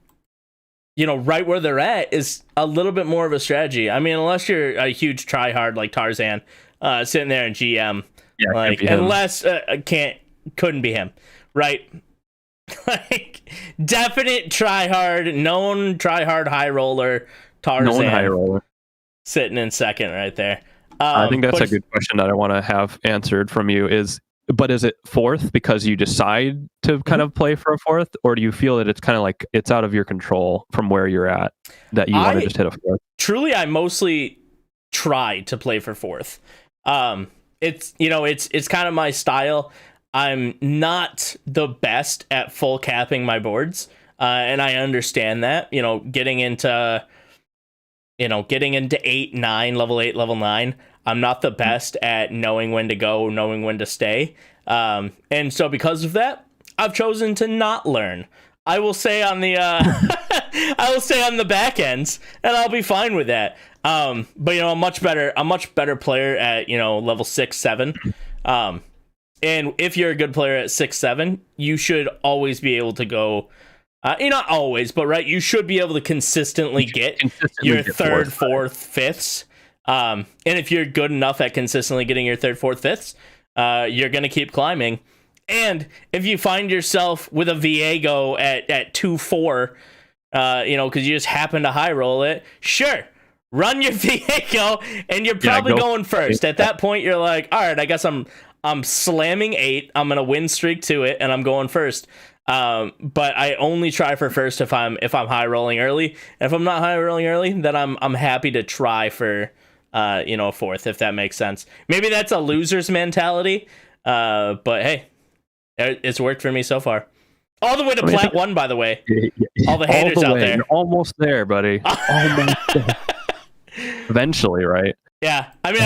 right where they're at is a little bit more of a strategy. I mean, unless you're a huge tryhard like Tarzan, sitting there in GM, like unless couldn't be him. Right? Like, definite tryhard, known tryhard high roller, Tarzan. Known high roller. Sitting in second right there. I think that's a good question that I want to have answered from you is it 4th because you decide to kind of play for a 4th, or do you feel that it's kind of like it's out of your control from where you're at that you want to just hit a 4th? Truly, I mostly try to play for fourth. It's it's kind of my style. I'm not the best at full capping my boards, and I understand that. Getting into 8, 9, level 8, level 9. I'm not the best at knowing when to go, knowing when to stay. And so because of that, I've chosen to not learn. I will say on the back ends, and I'll be fine with that. But I'm a much better player at level 6, 7. And if you're a good player at 6, 7, you should always be able to go. Not always, but right, you should be able to consistently get your third, fourth, fifths. And if you're good enough at consistently getting your third, fourth, fifths, you're gonna keep climbing. And if you find yourself with a Viego at 2, 4, because you just happen to high roll it, sure, run your Viego, and you're probably going first. At that point, you're like, all right, I guess I'm slamming 8. I'm gonna win streak to it, and I'm going first. But I only try for first if I'm high rolling early. And if I'm not high rolling early, then I'm happy to try for fourth, if that makes sense. Maybe that's a loser's mentality. But hey, it's worked for me so far. All the way to plat 1, by the way. All the haters out there. You're almost there, buddy. Almost there. Eventually, right? Yeah. I mean,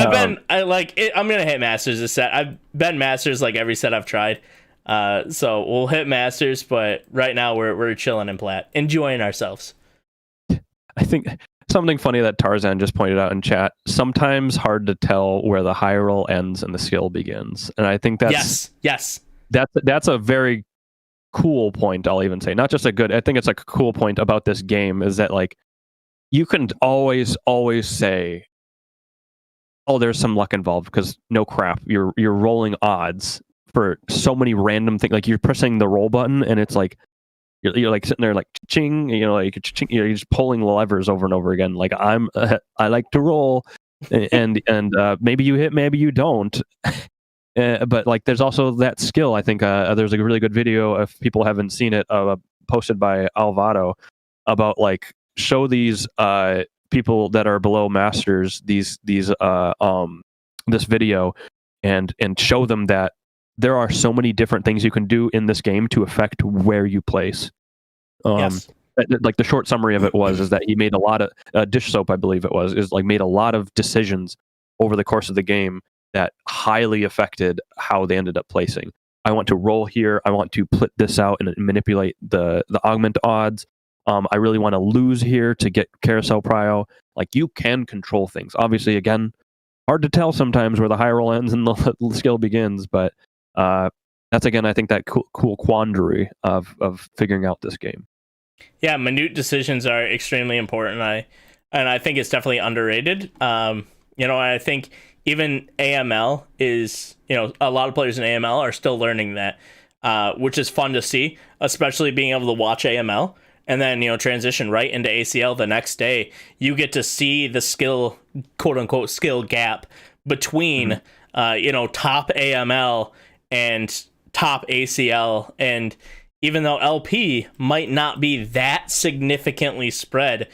I'm gonna hit Masters this set. I've been Masters like every set I've tried. So we'll hit Masters, but right now we're chilling in plat, enjoying ourselves. I think something funny that Tarzan just pointed out in chat, sometimes hard to tell where the high roll ends and the skill begins. And I think that's that's a very cool point. I'll even say, not just a good, I think it's like a cool point about this game is that like you can always say, oh, there's some luck involved, because no crap, you're rolling odds for so many random things. Like you're pressing the roll button and it's like you're like sitting there like ching, like ching, you're just pulling levers over and over again. Like I like to roll, and maybe you hit, maybe you don't. But like there's also that skill. I think there's a really good video, if people haven't seen it, posted by Alvaro about like show these people that are below masters this video and show them that there are so many different things you can do in this game to affect where you place. Yes. Like the short summary of it is that he made a lot of Dish Soap, I believe it was, made a lot of decisions over the course of the game that highly affected how they ended up placing. I want to roll here. I want to put this out and manipulate the augment odds. I really want to lose here to get carousel prio. Like you can control things. Obviously, again, hard to tell sometimes where the high roll ends and the skill begins, but that's again, I think that cool quandary of figuring out this game. Yeah, minute decisions are extremely important. I think it's definitely underrated. I think even AML is, a lot of players in AML are still learning that, which is fun to see, especially being able to watch AML and then, transition right into ACL the next day. You get to see the skill, quote unquote, skill gap between, top AML and top ACL. And even though LP might not be that significantly spread,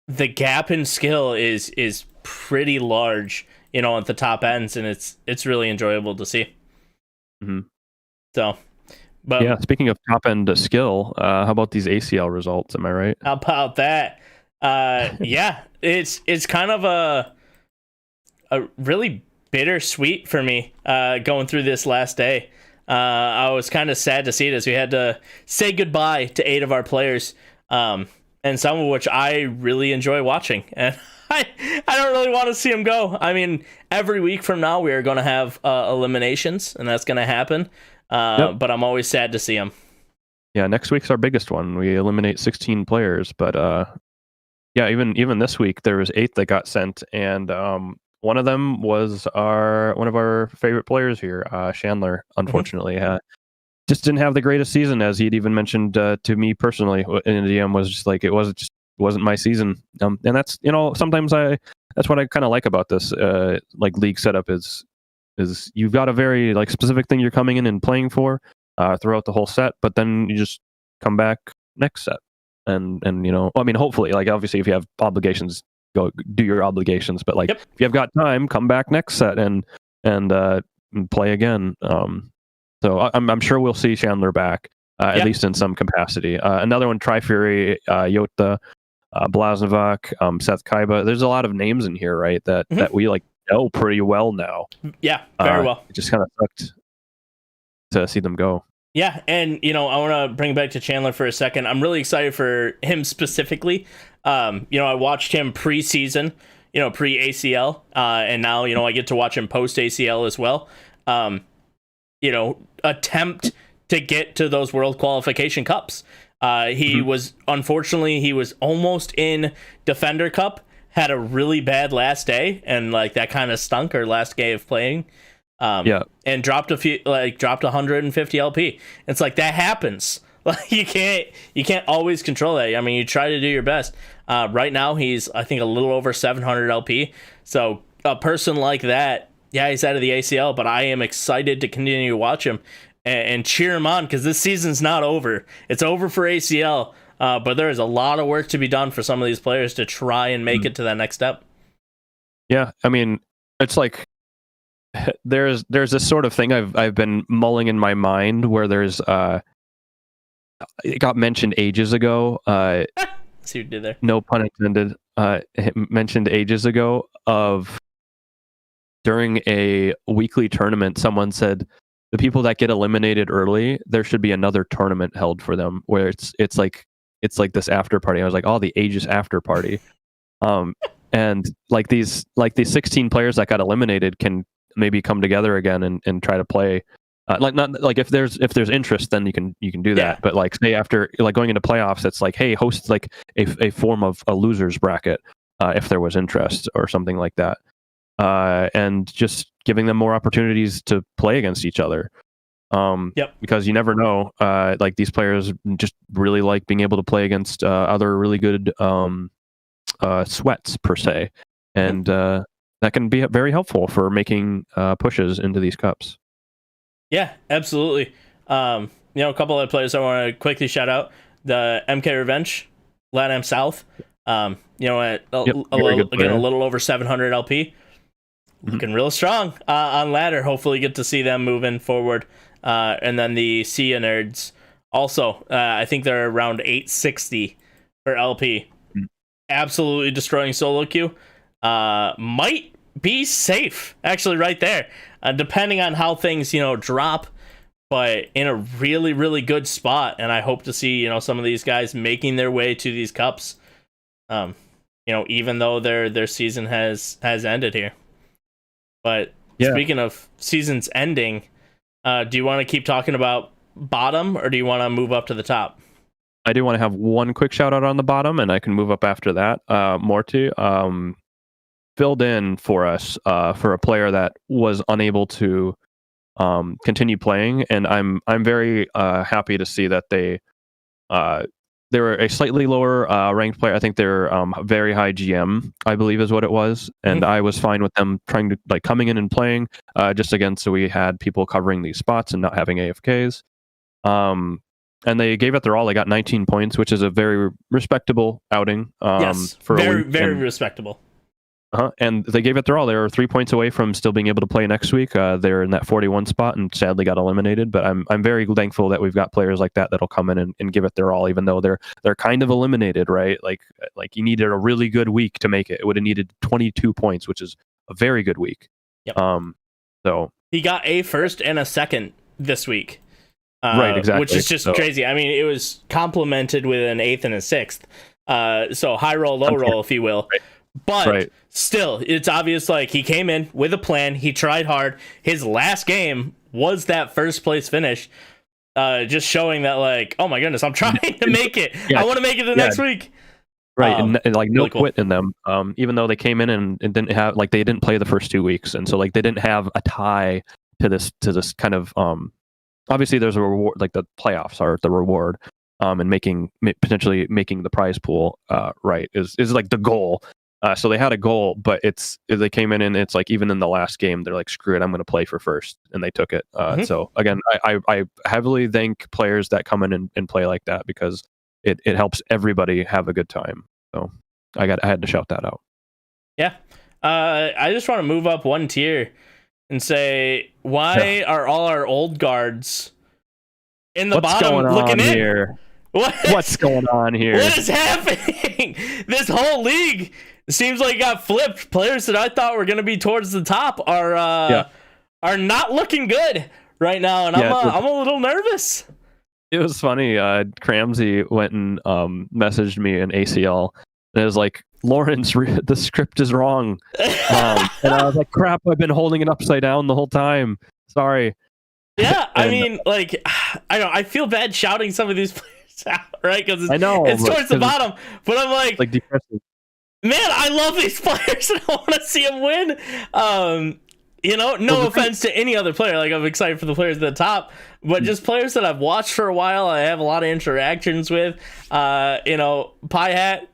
the gap in skill is pretty large, at the top ends, and it's really enjoyable to see. Mm-hmm. So, but yeah, speaking of top end skill, how about these ACL results? Am I right? How about that? Yeah, it's kind of a really bittersweet for me going through this last day. I was kind of sad to see it as we had to say goodbye to 8 of our players, and some of which I really enjoy watching. And I don't really want to see them go. I mean, every week from now, we are going to have eliminations, and that's going to happen. But I'm always sad to see them. Yeah, next week's our biggest one. We eliminate 16 players, but yeah, even this week there was 8 that got sent, and one of them was one of our favorite players here, Chandler. Unfortunately, just didn't have the greatest season, as he'd even mentioned to me personally in the DM. Was just like it wasn't my season, and that's sometimes that's what I kind of like about this like league setup is you've got a very like specific thing you're coming in and playing for throughout the whole set, but then you just come back next set and I mean hopefully, like obviously if you have obligations go do your obligations. But like, Yep. if you've got time, come back next set and play again. So I'm sure we'll see Chandler back, at least in some capacity. Another one, Tri-Fury, Yota, Blaznovac, Seth Kaiba. There's a lot of names in here, right? That we like know pretty well now. Yeah, very well. It just kind of sucked to see them go. Yeah, and I want to bring back to Chandler for a second. I'm really excited for him specifically. I watched him pre-season, pre-ACL, and now I get to watch him post-ACL as well. Attempt to get to those World Qualification Cups. He was almost in Defender Cup. Had a really bad last day, and like that kind of stunk our last day of playing. And dropped 150 LP. It's like that happens. Like you can't always control that. I mean, you try to do your best. Right now he's I think a little over 700 LP. So a person like that, yeah, he's out of the ACL, but I am excited to continue to watch him and cheer him on because this season's not over. It's over for ACL, but there is a lot of work to be done for some of these players to try and make it to that next step. Yeah, I mean, it's like there's this sort of thing I've been mulling in my mind where there's it got mentioned ages ago. See what you did there. No pun intended. Mentioned ages ago of during a weekly tournament, someone said the people that get eliminated early, there should be another tournament held for them where it's like this after party. I was like, oh, the Aegis after party. And like these 16 players that got eliminated can maybe come together again and try to play. Not like if there's interest, then you can do that. But like say after like going into playoffs, it's like, hey, host like a form of a losers bracket if there was interest or something like that, and just giving them more opportunities to play against each other. Because you never know. Like these players just really like being able to play against other really good sweats per se, and that can be very helpful for making pushes into these cups. Yeah, absolutely. A couple of players I want to quickly shout out: the MK Revenge, LATAM South. At a little over 700 LP, looking real strong on ladder. Hopefully, get to see them moving forward. And then the Sia Nerds, also, I think they're around 860 for LP. Absolutely destroying solo queue. Might be safe, actually, right there. Depending on how things, drop, but in a really, really good spot. And I hope to see, some of these guys making their way to these cups. Even though their season has ended here. But speaking of seasons ending, do you want to keep talking about bottom, or do you want to move up to the top? I do want to have one quick shout out on the bottom, and I can move up after that. Morty filled in for us for a player that was unable to continue playing, and I'm very happy to see that they were a slightly lower ranked player. I think they're very high GM, I believe is what it was, and I was fine with them trying to coming in and playing just again so we had people covering these spots and not having AFKs. And they gave it their all. They got 19 points, which is a very respectable outing. Yes, for very, very respectable. And they gave it their all. They were 3 points away from still being able to play next week. They're in that 41 spot and sadly got eliminated. But I'm very thankful that we've got players like that that'll come in and give it their all, even though they're kind of eliminated, right? Like you needed a really good week to make it. It would have needed 22 points, which is a very good week. Yep. So he got a first and a second this week. Right, exactly. Which is just crazy. I mean, it was complemented with an 8th and a 6th. So high roll, low roll, if you will. Right. But still, it's obvious, he came in with a plan. He tried hard. His last game was that first place finish. Just showing that, oh my goodness, I'm trying to make it. I want to make it the next week. Right, and no really quit in them. Even though they came in and didn't have, they didn't play the first 2 weeks. And so, they didn't have a tie to this kind of, obviously there's a reward, the playoffs are the reward, and potentially making the prize pool right is the goal. So they had a goal, but they came in and it's even in the last game they're screw it, I'm going to play for first, and they took it. So again, I heavily thank players that come in and play like that because it helps everybody have a good time. So I had to shout that out. Yeah. I just want to move up one tier and say, why are all our old guards in the bottom looking in? Here? What's going on here? What is happening? This whole league seems like it got flipped. Players that I thought were going to be towards the top are not looking good right now, and I'm a little nervous. It was funny. Cramsey went and messaged me in ACL, and it was like, Lawrence, the script is wrong. And I was like, crap, I've been holding it upside down the whole time. Sorry. Yeah, I mean, like, I feel bad shouting some of these players out, right? Because it's towards the bottom. But I'm like depressing. Man, I love these players and I want to see them win. No offense to any other player. Like, I'm excited for the players at the top, but just players that I've watched for a while, I have a lot of interactions with. Pie Hat,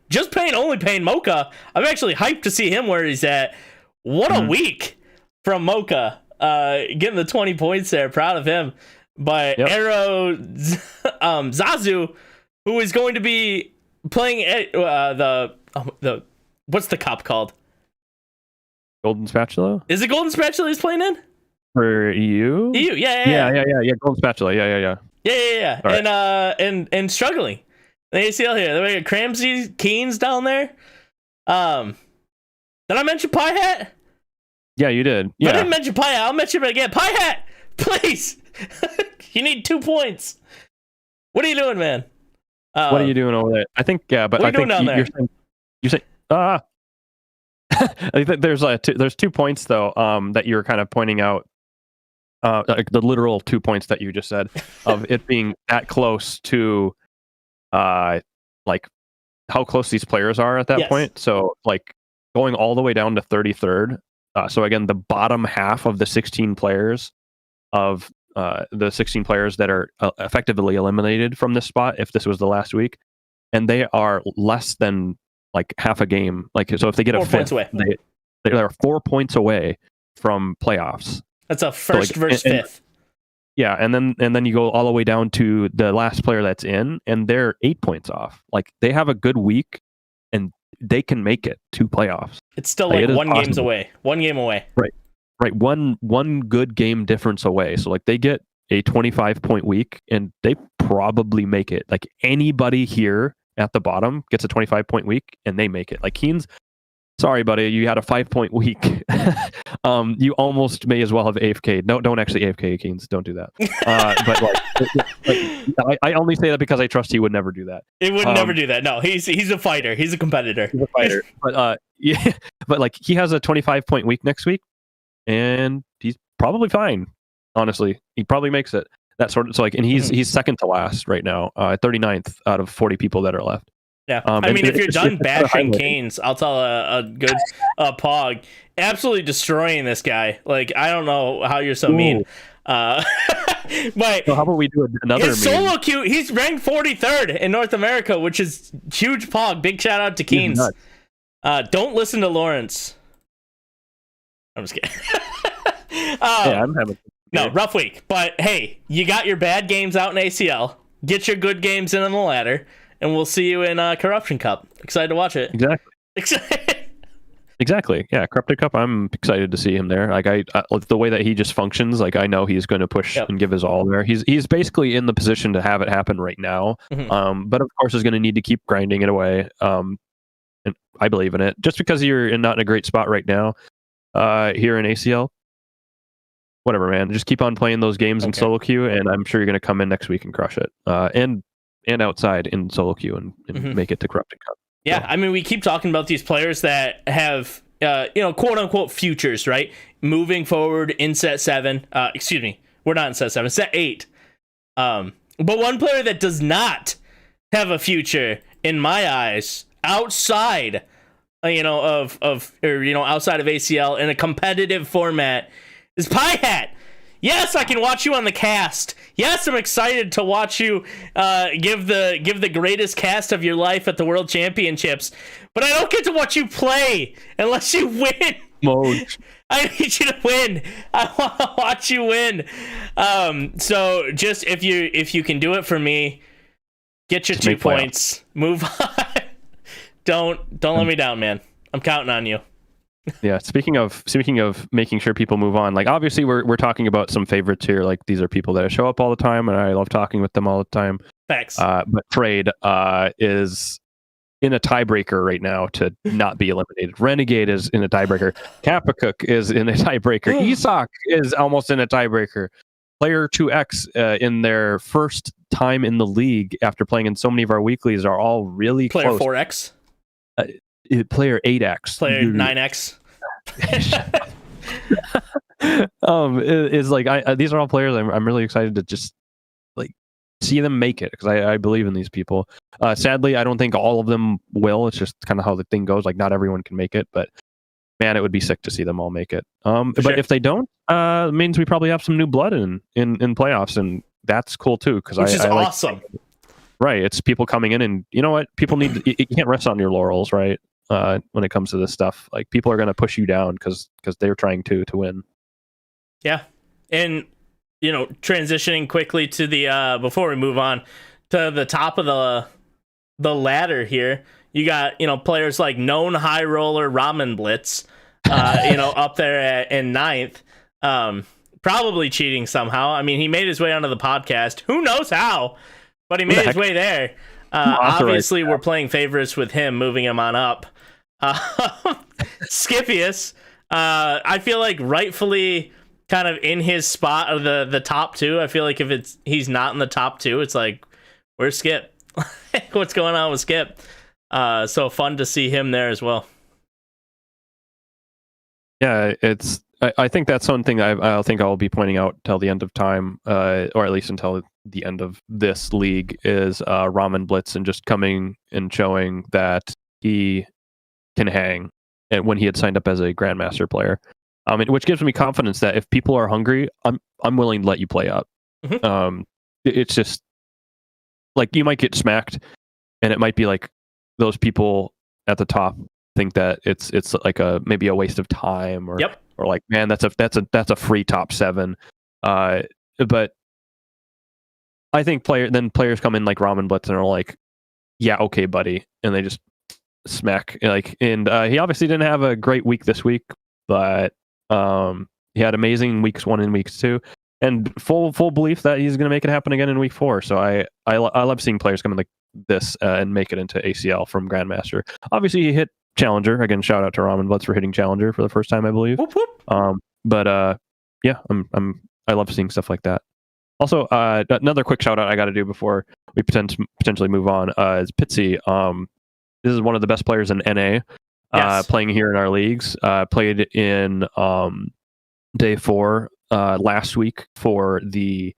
only paying Mocha. I'm actually hyped to see him where he's at. What a week from Mocha. Getting the 20 points there. Proud of him. But Arrow Zazu, who is going to be playing the what's the cup called? Golden Spatula? Is it Golden Spatula he's playing in? For EU? Yeah. Golden Spatula. Yeah. Right. And struggling. The ACL here. We got Cramsey, Keynes down there. Did I mention Pie Hat? Yeah, you did. Yeah. If I didn't mention Pie Hat, I'll mention it again. Pie Hat, please. You need 2 points. What are you doing, man? What are you doing over there? I think, but what are you doing down there? You're saying, I think there's 2 points though that you're kind of pointing out, like the literal 2 points that you just said of it being that close to, like how close these players are at that point. So like going all the way down to 33rd. So again, the bottom half of the 16 players of the 16 players that are effectively eliminated from this spot if this was the last week, and they are less than like half a game. Like, so if they get 4 a fifth, points away. They are 4 points away from playoffs. That's a first versus fifth. Yeah, and then you go all the way down to the last player that's in, and they're 8 points off. Like, they have a good week, and they can make it to playoffs. It's still like 1 game away. 1 game away. Right. One good game difference away. So like they get a 25-point week, and they probably make it. Like anybody here at the bottom gets a 25-point week, and they make it. Like Keynes, sorry, buddy, you had a 5-point week. You almost may as well have AFK'd. No, don't actually AFK, Keynes. Don't do that. But like, I only say that because I trust he would never do that. He would never do that. No, he's a fighter. He's a competitor. He's a fighter. But yeah, but like he has a 25-point week next week, and he's probably fine. Honestly, he probably makes it. That sort of, so like, and he's second to last right now, 39th out of 40 people that are left. Yeah, I mean, if you're done bashing Keynes, I'll tell a good Pog, absolutely destroying this guy. Like, I don't know how you're so mean. But so how about we do another meme? Solo queue, he's ranked 43rd in North America, which is huge. Pog, big shout out to Keynes. Don't listen to Lawrence. I'm just kidding. Yeah, I'm having. No, rough week. But hey, you got your bad games out in ACL. Get your good games in on the ladder. And we'll see you in Corruption Cup. Excited to watch it. Exactly. Yeah, Corruption Cup. I'm excited to see him there. Like the way that he just functions, like I know he's going to push and give his all there. He's basically in the position to have it happen right now. Mm-hmm. But of course, is going to need to keep grinding it away. And I believe in it. Just because you're not in a great spot right now, here in ACL. Whatever, man. Just keep on playing those games in solo queue, and I'm sure you're going to come in next week and crush it. And outside in solo queue and make it to Corrupted Cup. Yeah, so. I mean, we keep talking about these players that have, quote unquote futures, right? Moving forward in set 7. Excuse me, we're not in set 7, set 8. But one player that does not have a future in my eyes outside, outside of ACL in a competitive format is Pie Hat. Yes, I can watch you on the cast. Yes, I'm excited to watch you give the greatest cast of your life at the World Championships. But I don't get to watch you play unless you win. Mode. I need you to win. I want to watch you win. So just if you can do it for me, get your just 2 points. Move on. Don't let me down, man. I'm counting on you. Yeah, speaking of making sure people move on, like obviously we're talking about some favorites here. Like these are people that show up all the time, and I love talking with them all the time. Thanks. But Trade is in a tiebreaker right now to not be eliminated. Renegade is in a tiebreaker. Kapakook is in a tiebreaker. Isak is almost in a tiebreaker. Player 2X in their first time in the league after playing in so many of our weeklies are all really Player close. 4X. Player 8X. Player 9X. Is like these are all players I'm really excited to just like see them make it, because I believe in these people. Sadly, I don't think all of them will. It's just kind of how the thing goes. Like not everyone can make it, but man, it would be sick to see them all make it. But sure. if they don't, it means we probably have some new blood in playoffs, and that's cool too. Because which is I awesome. Like, right, it's people coming in, and you know what? People need you can't rest on your laurels, right? When it comes to this stuff, like people are going to push you down because they're trying to win. Yeah, and transitioning quickly to the before we move on to the top of the ladder here, you got players like known high roller Ramen Blitz, up there in 9th, probably cheating somehow. I mean, he made his way onto the podcast. Who knows how, but he made his way there. Obviously, we're playing favorites with him, moving him on up. Scipius, I feel like rightfully kind of in his spot of the top 2. I feel like if he's not in the top 2, it's like, where's Skip? What's going on with Skip? So fun to see him there as well. Yeah, I think that's something I think I'll be pointing out till the end of time, or at least until the end of this league, is Ramen Blitz, and just coming and showing that he can hang, and when he had signed up as a Grandmaster player, which gives me confidence that if people are hungry, I'm willing to let you play up. Mm-hmm. It's just like you might get smacked, and it might be like those people at the top think that it's like maybe a waste of time, or or like, man, that's a free top 7. But I think players come in like Ramen Blitz and are like, yeah, okay, buddy, and they just smack like. And he obviously didn't have a great week this week, but he had amazing weeks 1 and weeks 2, and full belief that he's going to make it happen again in week 4. So I love seeing players come in like this and make it into ACL from Grandmaster. Obviously, he hit Challenger again. Shout out to Ramen Blitz for hitting Challenger for the first time, I believe. Whoop, whoop. But yeah, I love seeing stuff like that. Also, another quick shout out I got to do before we potentially move on is Pitsy. This is one of the best players in NA, playing here in our leagues. Played in day 4 last week for the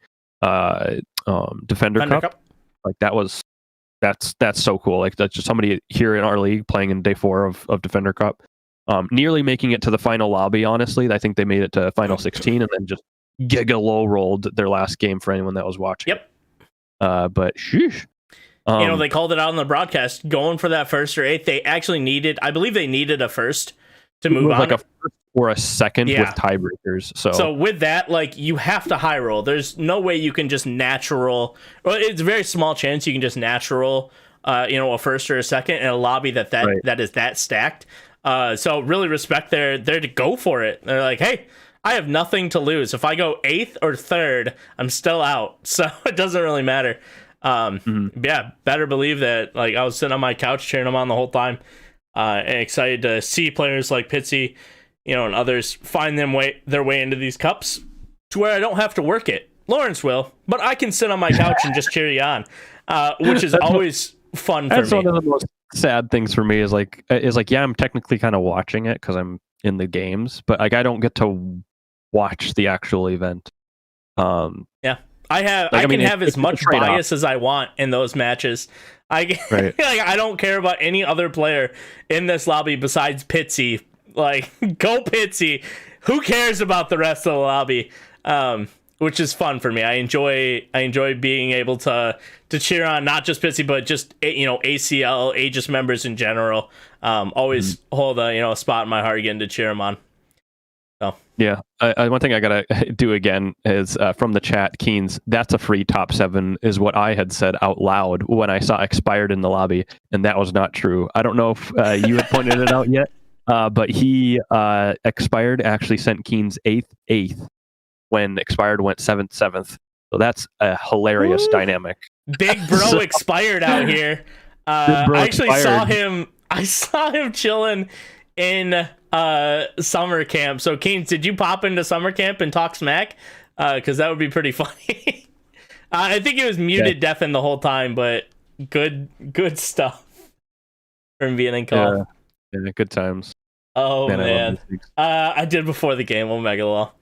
Defender Cup. Like that's so cool. Like that's just somebody here in our league playing in day 4 of Defender Cup. Nearly making it to the final lobby. Honestly, I think they made it to final 16 and then just giga low rolled their last game for anyone that was watching. Yep. But sheesh. They called it out on the broadcast, going for that first or 8th. They actually I believe they needed a first to move on. Like a first or a second with tiebreakers. So with that, like, you have to high roll. There's no way you can just natural. Well, it's a very small chance you can just natural, a first or a second in a lobby that is that stacked. So really respect they're to go for it. They're like, hey, I have nothing to lose. If I go 8th or 3rd, I'm still out. So it doesn't really matter. Yeah, better believe that. Like, I was sitting on my couch cheering them on the whole time, and excited to see players like Pitsy, and others find their way into these cups to where I don't have to work it. Lawrence will, but I can sit on my couch and just cheer you on, which is always fun for me. That's one of the most sad things for me is like, yeah, I'm technically kind of watching it because I'm in the games, but like I don't get to watch the actual event. Yeah. I can have as much bias as I want in those matches. Like, I don't care about any other player in this lobby besides Pitsy. Like, go Pitsy. Who cares about the rest of the lobby? Which is fun for me. I enjoy being able to cheer on not just Pitsy, but just ACL Aegis members in general. Always hold a spot in my heart again to cheer them on. So. Yeah, one thing I gotta do again is from the chat, Keens, that's a free top 7 is what I had said out loud when I saw expired in the lobby, and that was not true. I don't know if you had pointed it out yet, But he expired actually sent Keen's 8th when expired went 7th. So that's a hilarious dynamic. Big bro expired out here. I actually saw him chilling in summer camp. So Keens, did you pop into summer camp and talk smack? Because that would be pretty funny. I think he was muted deafened the whole time, but good stuff from being in call. Yeah, good times. Oh man. I did before the game. Omega Law.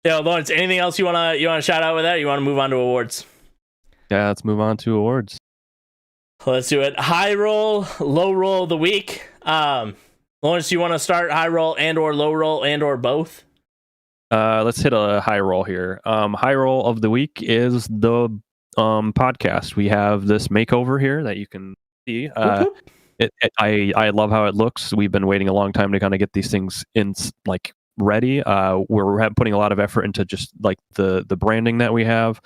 Lawrence, anything else you wanna shout out with that? Or you wanna move on to awards? Yeah, let's move on to awards. Let's do it. High roll, low roll of the week. Lawrence, you want to start high roll and or low roll and or both? Let's hit a high roll here. High roll of the week is the podcast. We have this makeover here that you can see. I love how it looks. We've been waiting a long time to kind of get these things in ready. We're putting a lot of effort into just like the branding that we have.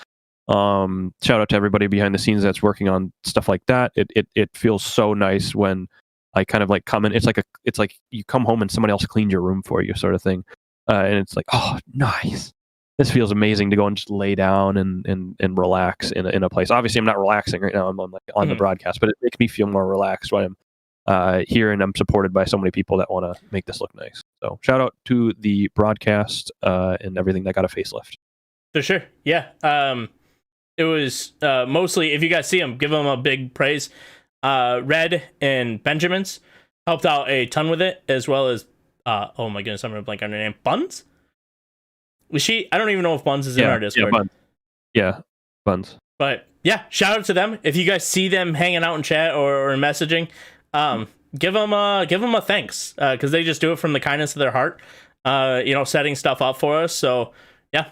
Shout out to everybody behind the scenes that's working on stuff like that. It feels so nice when I kind of like come in. It's like you come home and somebody else cleaned your room for you, sort of thing. And it's like, oh, nice. This feels amazing to go and just lay down and relax in a place. Obviously, I'm not relaxing right now. I'm like on the broadcast, but it makes me feel more relaxed when I'm here and I'm supported by so many people that want to make this look nice. So shout out to the broadcast and everything that got a facelift. For sure, yeah. It was mostly, if you guys see them, give them a big praise. Red and Benjamin's helped out a ton with it, as well as oh my goodness, I'm gonna blank on her name. Buns? Was she? I don't even know if Buns is in our Discord. Buns. But yeah, shout out to them. If you guys see them hanging out in chat or messaging, give them a thanks, because they just do it from the kindness of their heart. Setting stuff up for us. So yeah,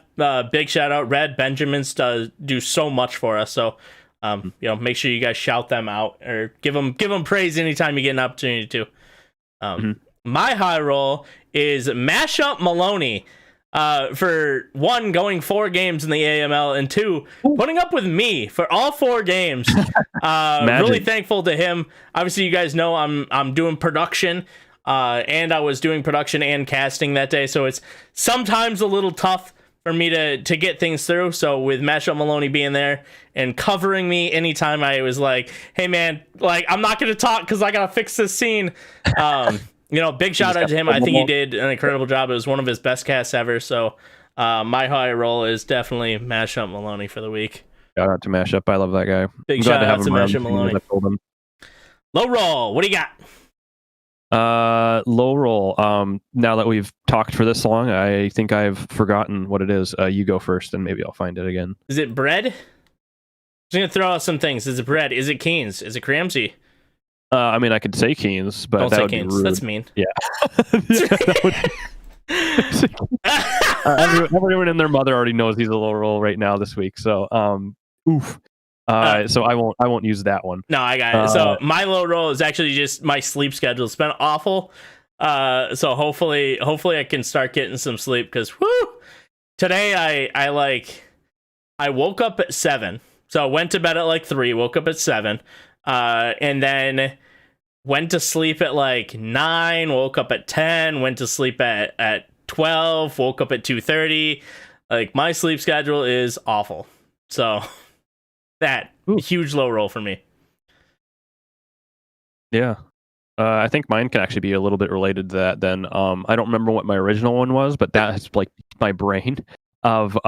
big shout out. Red, Benjamin's do so much for us. So make sure you guys shout them out or give them praise anytime you get an opportunity to. My high roll is Mashup Maloney. For one, going 4 games in the AML, and 2, putting up with me for all 4 games. Really thankful to him. Obviously, you guys know I'm doing production, and I was doing production and casting that day, so it's sometimes a little tough for me to get things through. So with Mashup Maloney being there and covering me anytime I was like, hey man, like I'm not gonna talk because I gotta fix this scene. Big shout out to him. I think he did an incredible job. It was one of his best casts ever. So my high roll is definitely Mashup Maloney for the week. Shout out to Mashup. I love that guy. Big shout out to Mashup Maloney. Low roll. What do you got? Low roll. Now that we've talked for this long, I think I've forgotten what it is. You go first, and maybe I'll find it again. Is it bread? I'm just gonna throw out some things. Is it bread? Is it Keynes? Is it Cramsey? I mean, I could say Keynes, but don't that say would Keynes. be rude. That's mean. Yeah. Everyone and their mother already knows he's a low roll right now this week. So, oof. So I won't use that one. No, I got it. So my low roll is actually just my sleep schedule. It's been awful. So hopefully I can start getting some sleep, because today I woke up at 7. So I went to bed at 3, woke up at 7, and then went to sleep at 9, woke up at 10, went to sleep at 12, woke up at 2:30. My sleep schedule is awful. So that huge low roll for me. Yeah. I think mine can actually be a little bit related to that then. I don't remember what my original one was, but that has my brain of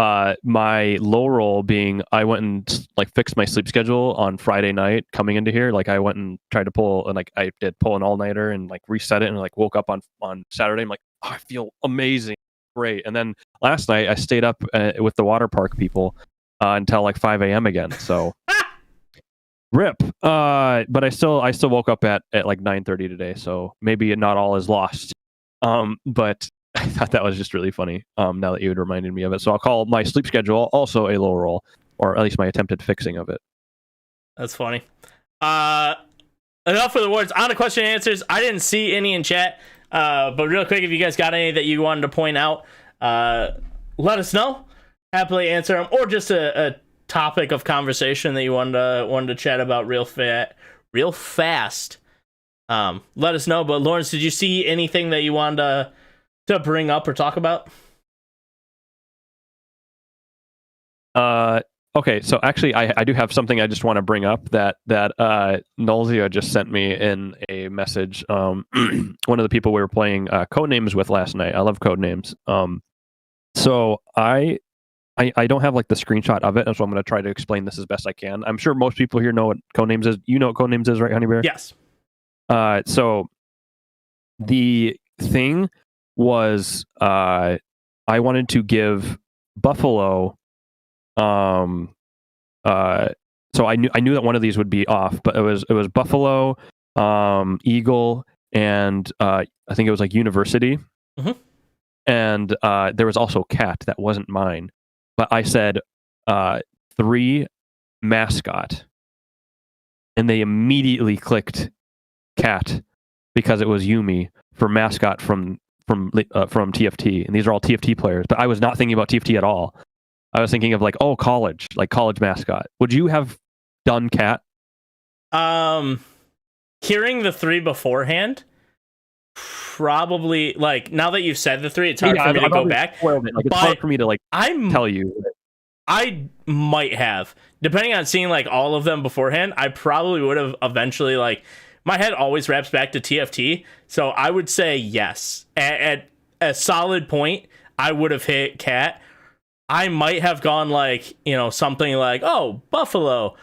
my low roll being I went and fixed my sleep schedule on Friday night coming into here. I went and tried to pull, and I did pull an all-nighter and reset it, and woke up on Saturday. I'm like, oh, I feel amazing, great. And then last night I stayed up with the water park people until 5 a.m. again. So rip. But I still woke up at 9:30 today. So maybe not all is lost. But I thought that was just really funny. Now that you had reminded me of it, so I'll call my sleep schedule also a low roll, or at least my attempted fixing of it. That's funny. Enough for the awards. On to question and answers. I didn't see any in chat, but real quick, if you guys got any that you wanted to point out, let us know. Happily answer them, or just a topic of conversation that you wanted to chat about real fast. let us know. But Lawrence, did you see anything that you wanted to bring up or talk about? Okay, so actually, I do have something I just want to bring up that Nolzia just sent me in a message. One of the people we were playing Codenames with last night. I love Codenames. So I don't have like the screenshot of it, and so I'm going to try to explain this as best I can. I'm sure most people here know what Codenames is. You know what Codenames is, right, Honey Bear? Yes. So the thing was, I wanted to give Buffalo. So I knew that one of these would be off, but it was Buffalo, Eagle, and I think it was like University. Mm-hmm. And there was also Cat that wasn't mine, but I said 3 mascot, and they immediately clicked Cat because it was Yumi for mascot from TFT, and these are all TFT players. But I was not thinking about TFT at all. I was thinking of like college mascot. Would you have done Cat? Hearing the 3 beforehand. Probably, like, now that you've said the 3, it's hard for me to go back. It's hard for me to tell you. I might have, depending on seeing like all of them beforehand. I probably would have eventually, like, my head always wraps back to TFT, so I would say yes. At a solid point, I would have hit Cat. I might have gone like, something like, Buffalo.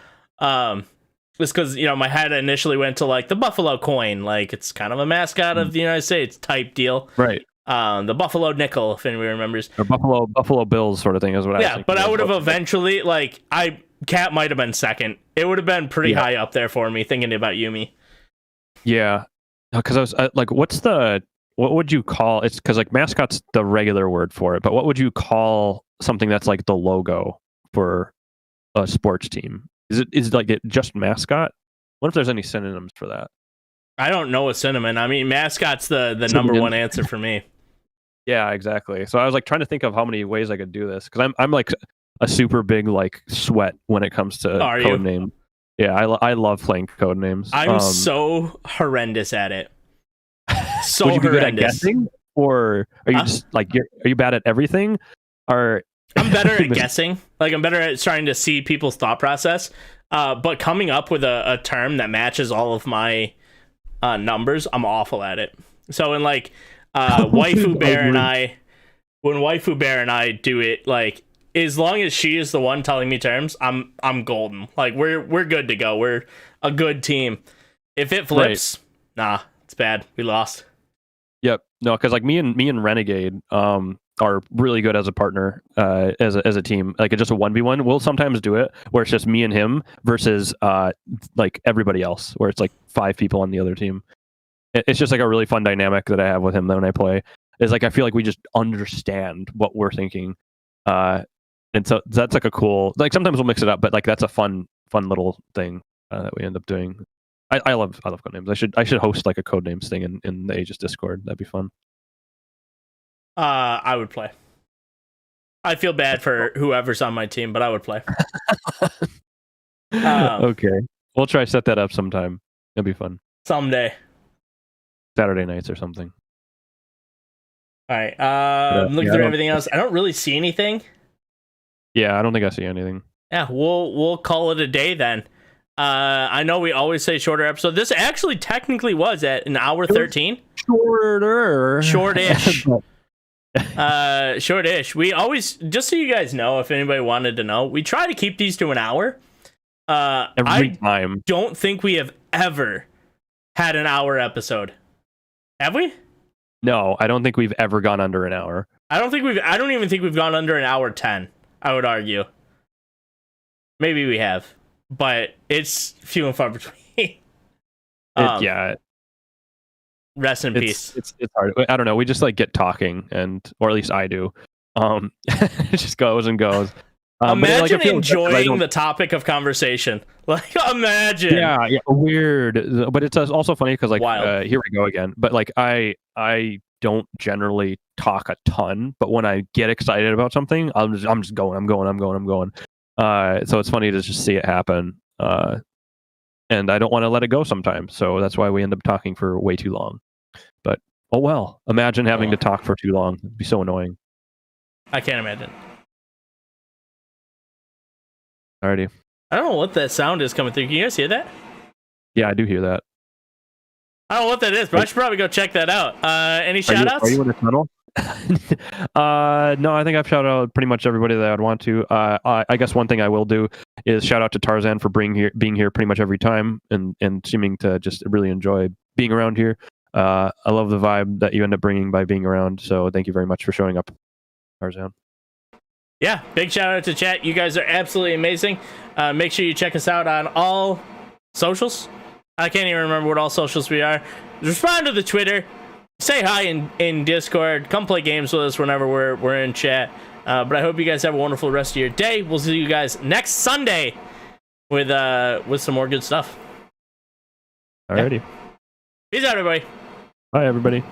Just because, my head initially went to like the Buffalo coin, like it's kind of a mascot of the United States type deal. Right. The Buffalo nickel, if anybody remembers. Or Buffalo Bills sort of thing is what I was thinking. Yeah, but I would have eventually, Cat might have been second. It would have been pretty high up there for me, thinking about Yumi. Yeah. Because I was like, what would you call, it's because like mascot's the regular word for it, but what would you call something that's like the logo for a sports team? Is it like just mascot? What if there's any synonyms for that? I don't know a synonym. I mean, mascot's the number one answer for me. Yeah, exactly. So I was like trying to think of how many ways I could do this, because I'm like a super big like sweat when it comes to code name. Yeah, I love playing code names. I'm so horrendous at it. So would you be horrendous. Good at guessing, or are you just like are you bad at everything? Or I'm better at guessing. Like, I'm better at trying to see people's thought process. But coming up with a term that matches all of my numbers, I'm awful at it. So in like Waifu Bear and I, when Waifu Bear and I do it, like, as long as she is the one telling me terms, I'm golden. Like, we're good to go. We're a good team. If it flips, nah, it's bad. We lost. Yep. No, because like me and Renegade are really good as a partner, as a team. Like, it's just a 1v1. We'll sometimes do it where it's just me and him versus like everybody else, where it's like 5 people on the other team. It's just like a really fun dynamic that I have with him when I play. Is like I feel like we just understand what we're thinking, and so that's like a cool. Like, sometimes we'll mix it up, but like that's a fun little thing that we end up doing. I love codenames. I should host like a codenames thing in the Aegis Discord. That'd be fun. I would play. I feel bad for whoever's on my team, but I would play. Okay, we'll try to set that up sometime. It'll be fun. Someday. Saturday nights or something. All right. I'm looking through everything else. I don't really see anything. Yeah, I don't think I see anything. Yeah, we'll call it a day then. I know we always say shorter episode. This actually technically was at an hour 13. Shortish. Shortish. We always, just so you guys know, if anybody wanted to know, we try to keep these to an hour. Every time. Don't think we have ever had an hour episode. Have we? No, I don't think we've ever gone under an hour. I don't even think we've gone under an hour 10, I would argue. Maybe we have, but it's few and far between. Yeah. Rest in peace. It's hard. I don't know. We just like get talking, or at least I do. It just goes and goes. Imagine enjoying the topic of conversation. Like, imagine. Yeah, weird. But it's also funny because like here we go again. But like I don't generally talk a ton, but when I get excited about something, I'm just going. I'm going. So it's funny to just see it happen. and I don't want to let it go sometimes. So that's why we end up talking for way too long. But oh well, imagine having to talk for too long. It'd be so annoying. I can't imagine. Alrighty. I don't know what that sound is coming through. Can you guys hear that? Yeah, I do hear that. I don't know what that is, but I should probably go check that out. Any shout outs? Are you in a tunnel? No, I think I've shouted out pretty much everybody that I'd want to. I guess one thing I will do is shout out to Tarzan for being here pretty much every time and seeming to just really enjoy being around here. I love the vibe that you end up bringing by being around. So thank you very much for showing up, Tarzan. Yeah, big shout out to chat. You guys are absolutely amazing. Make sure you check us out on all socials. I can't even remember what all socials we are. Respond to the Twitter. Say hi in Discord. Come play games with us whenever we're in chat. But I hope you guys have a wonderful rest of your day. We'll see you guys next Sunday with some more good stuff. Alrighty. Peace out, everybody. Bye, everybody.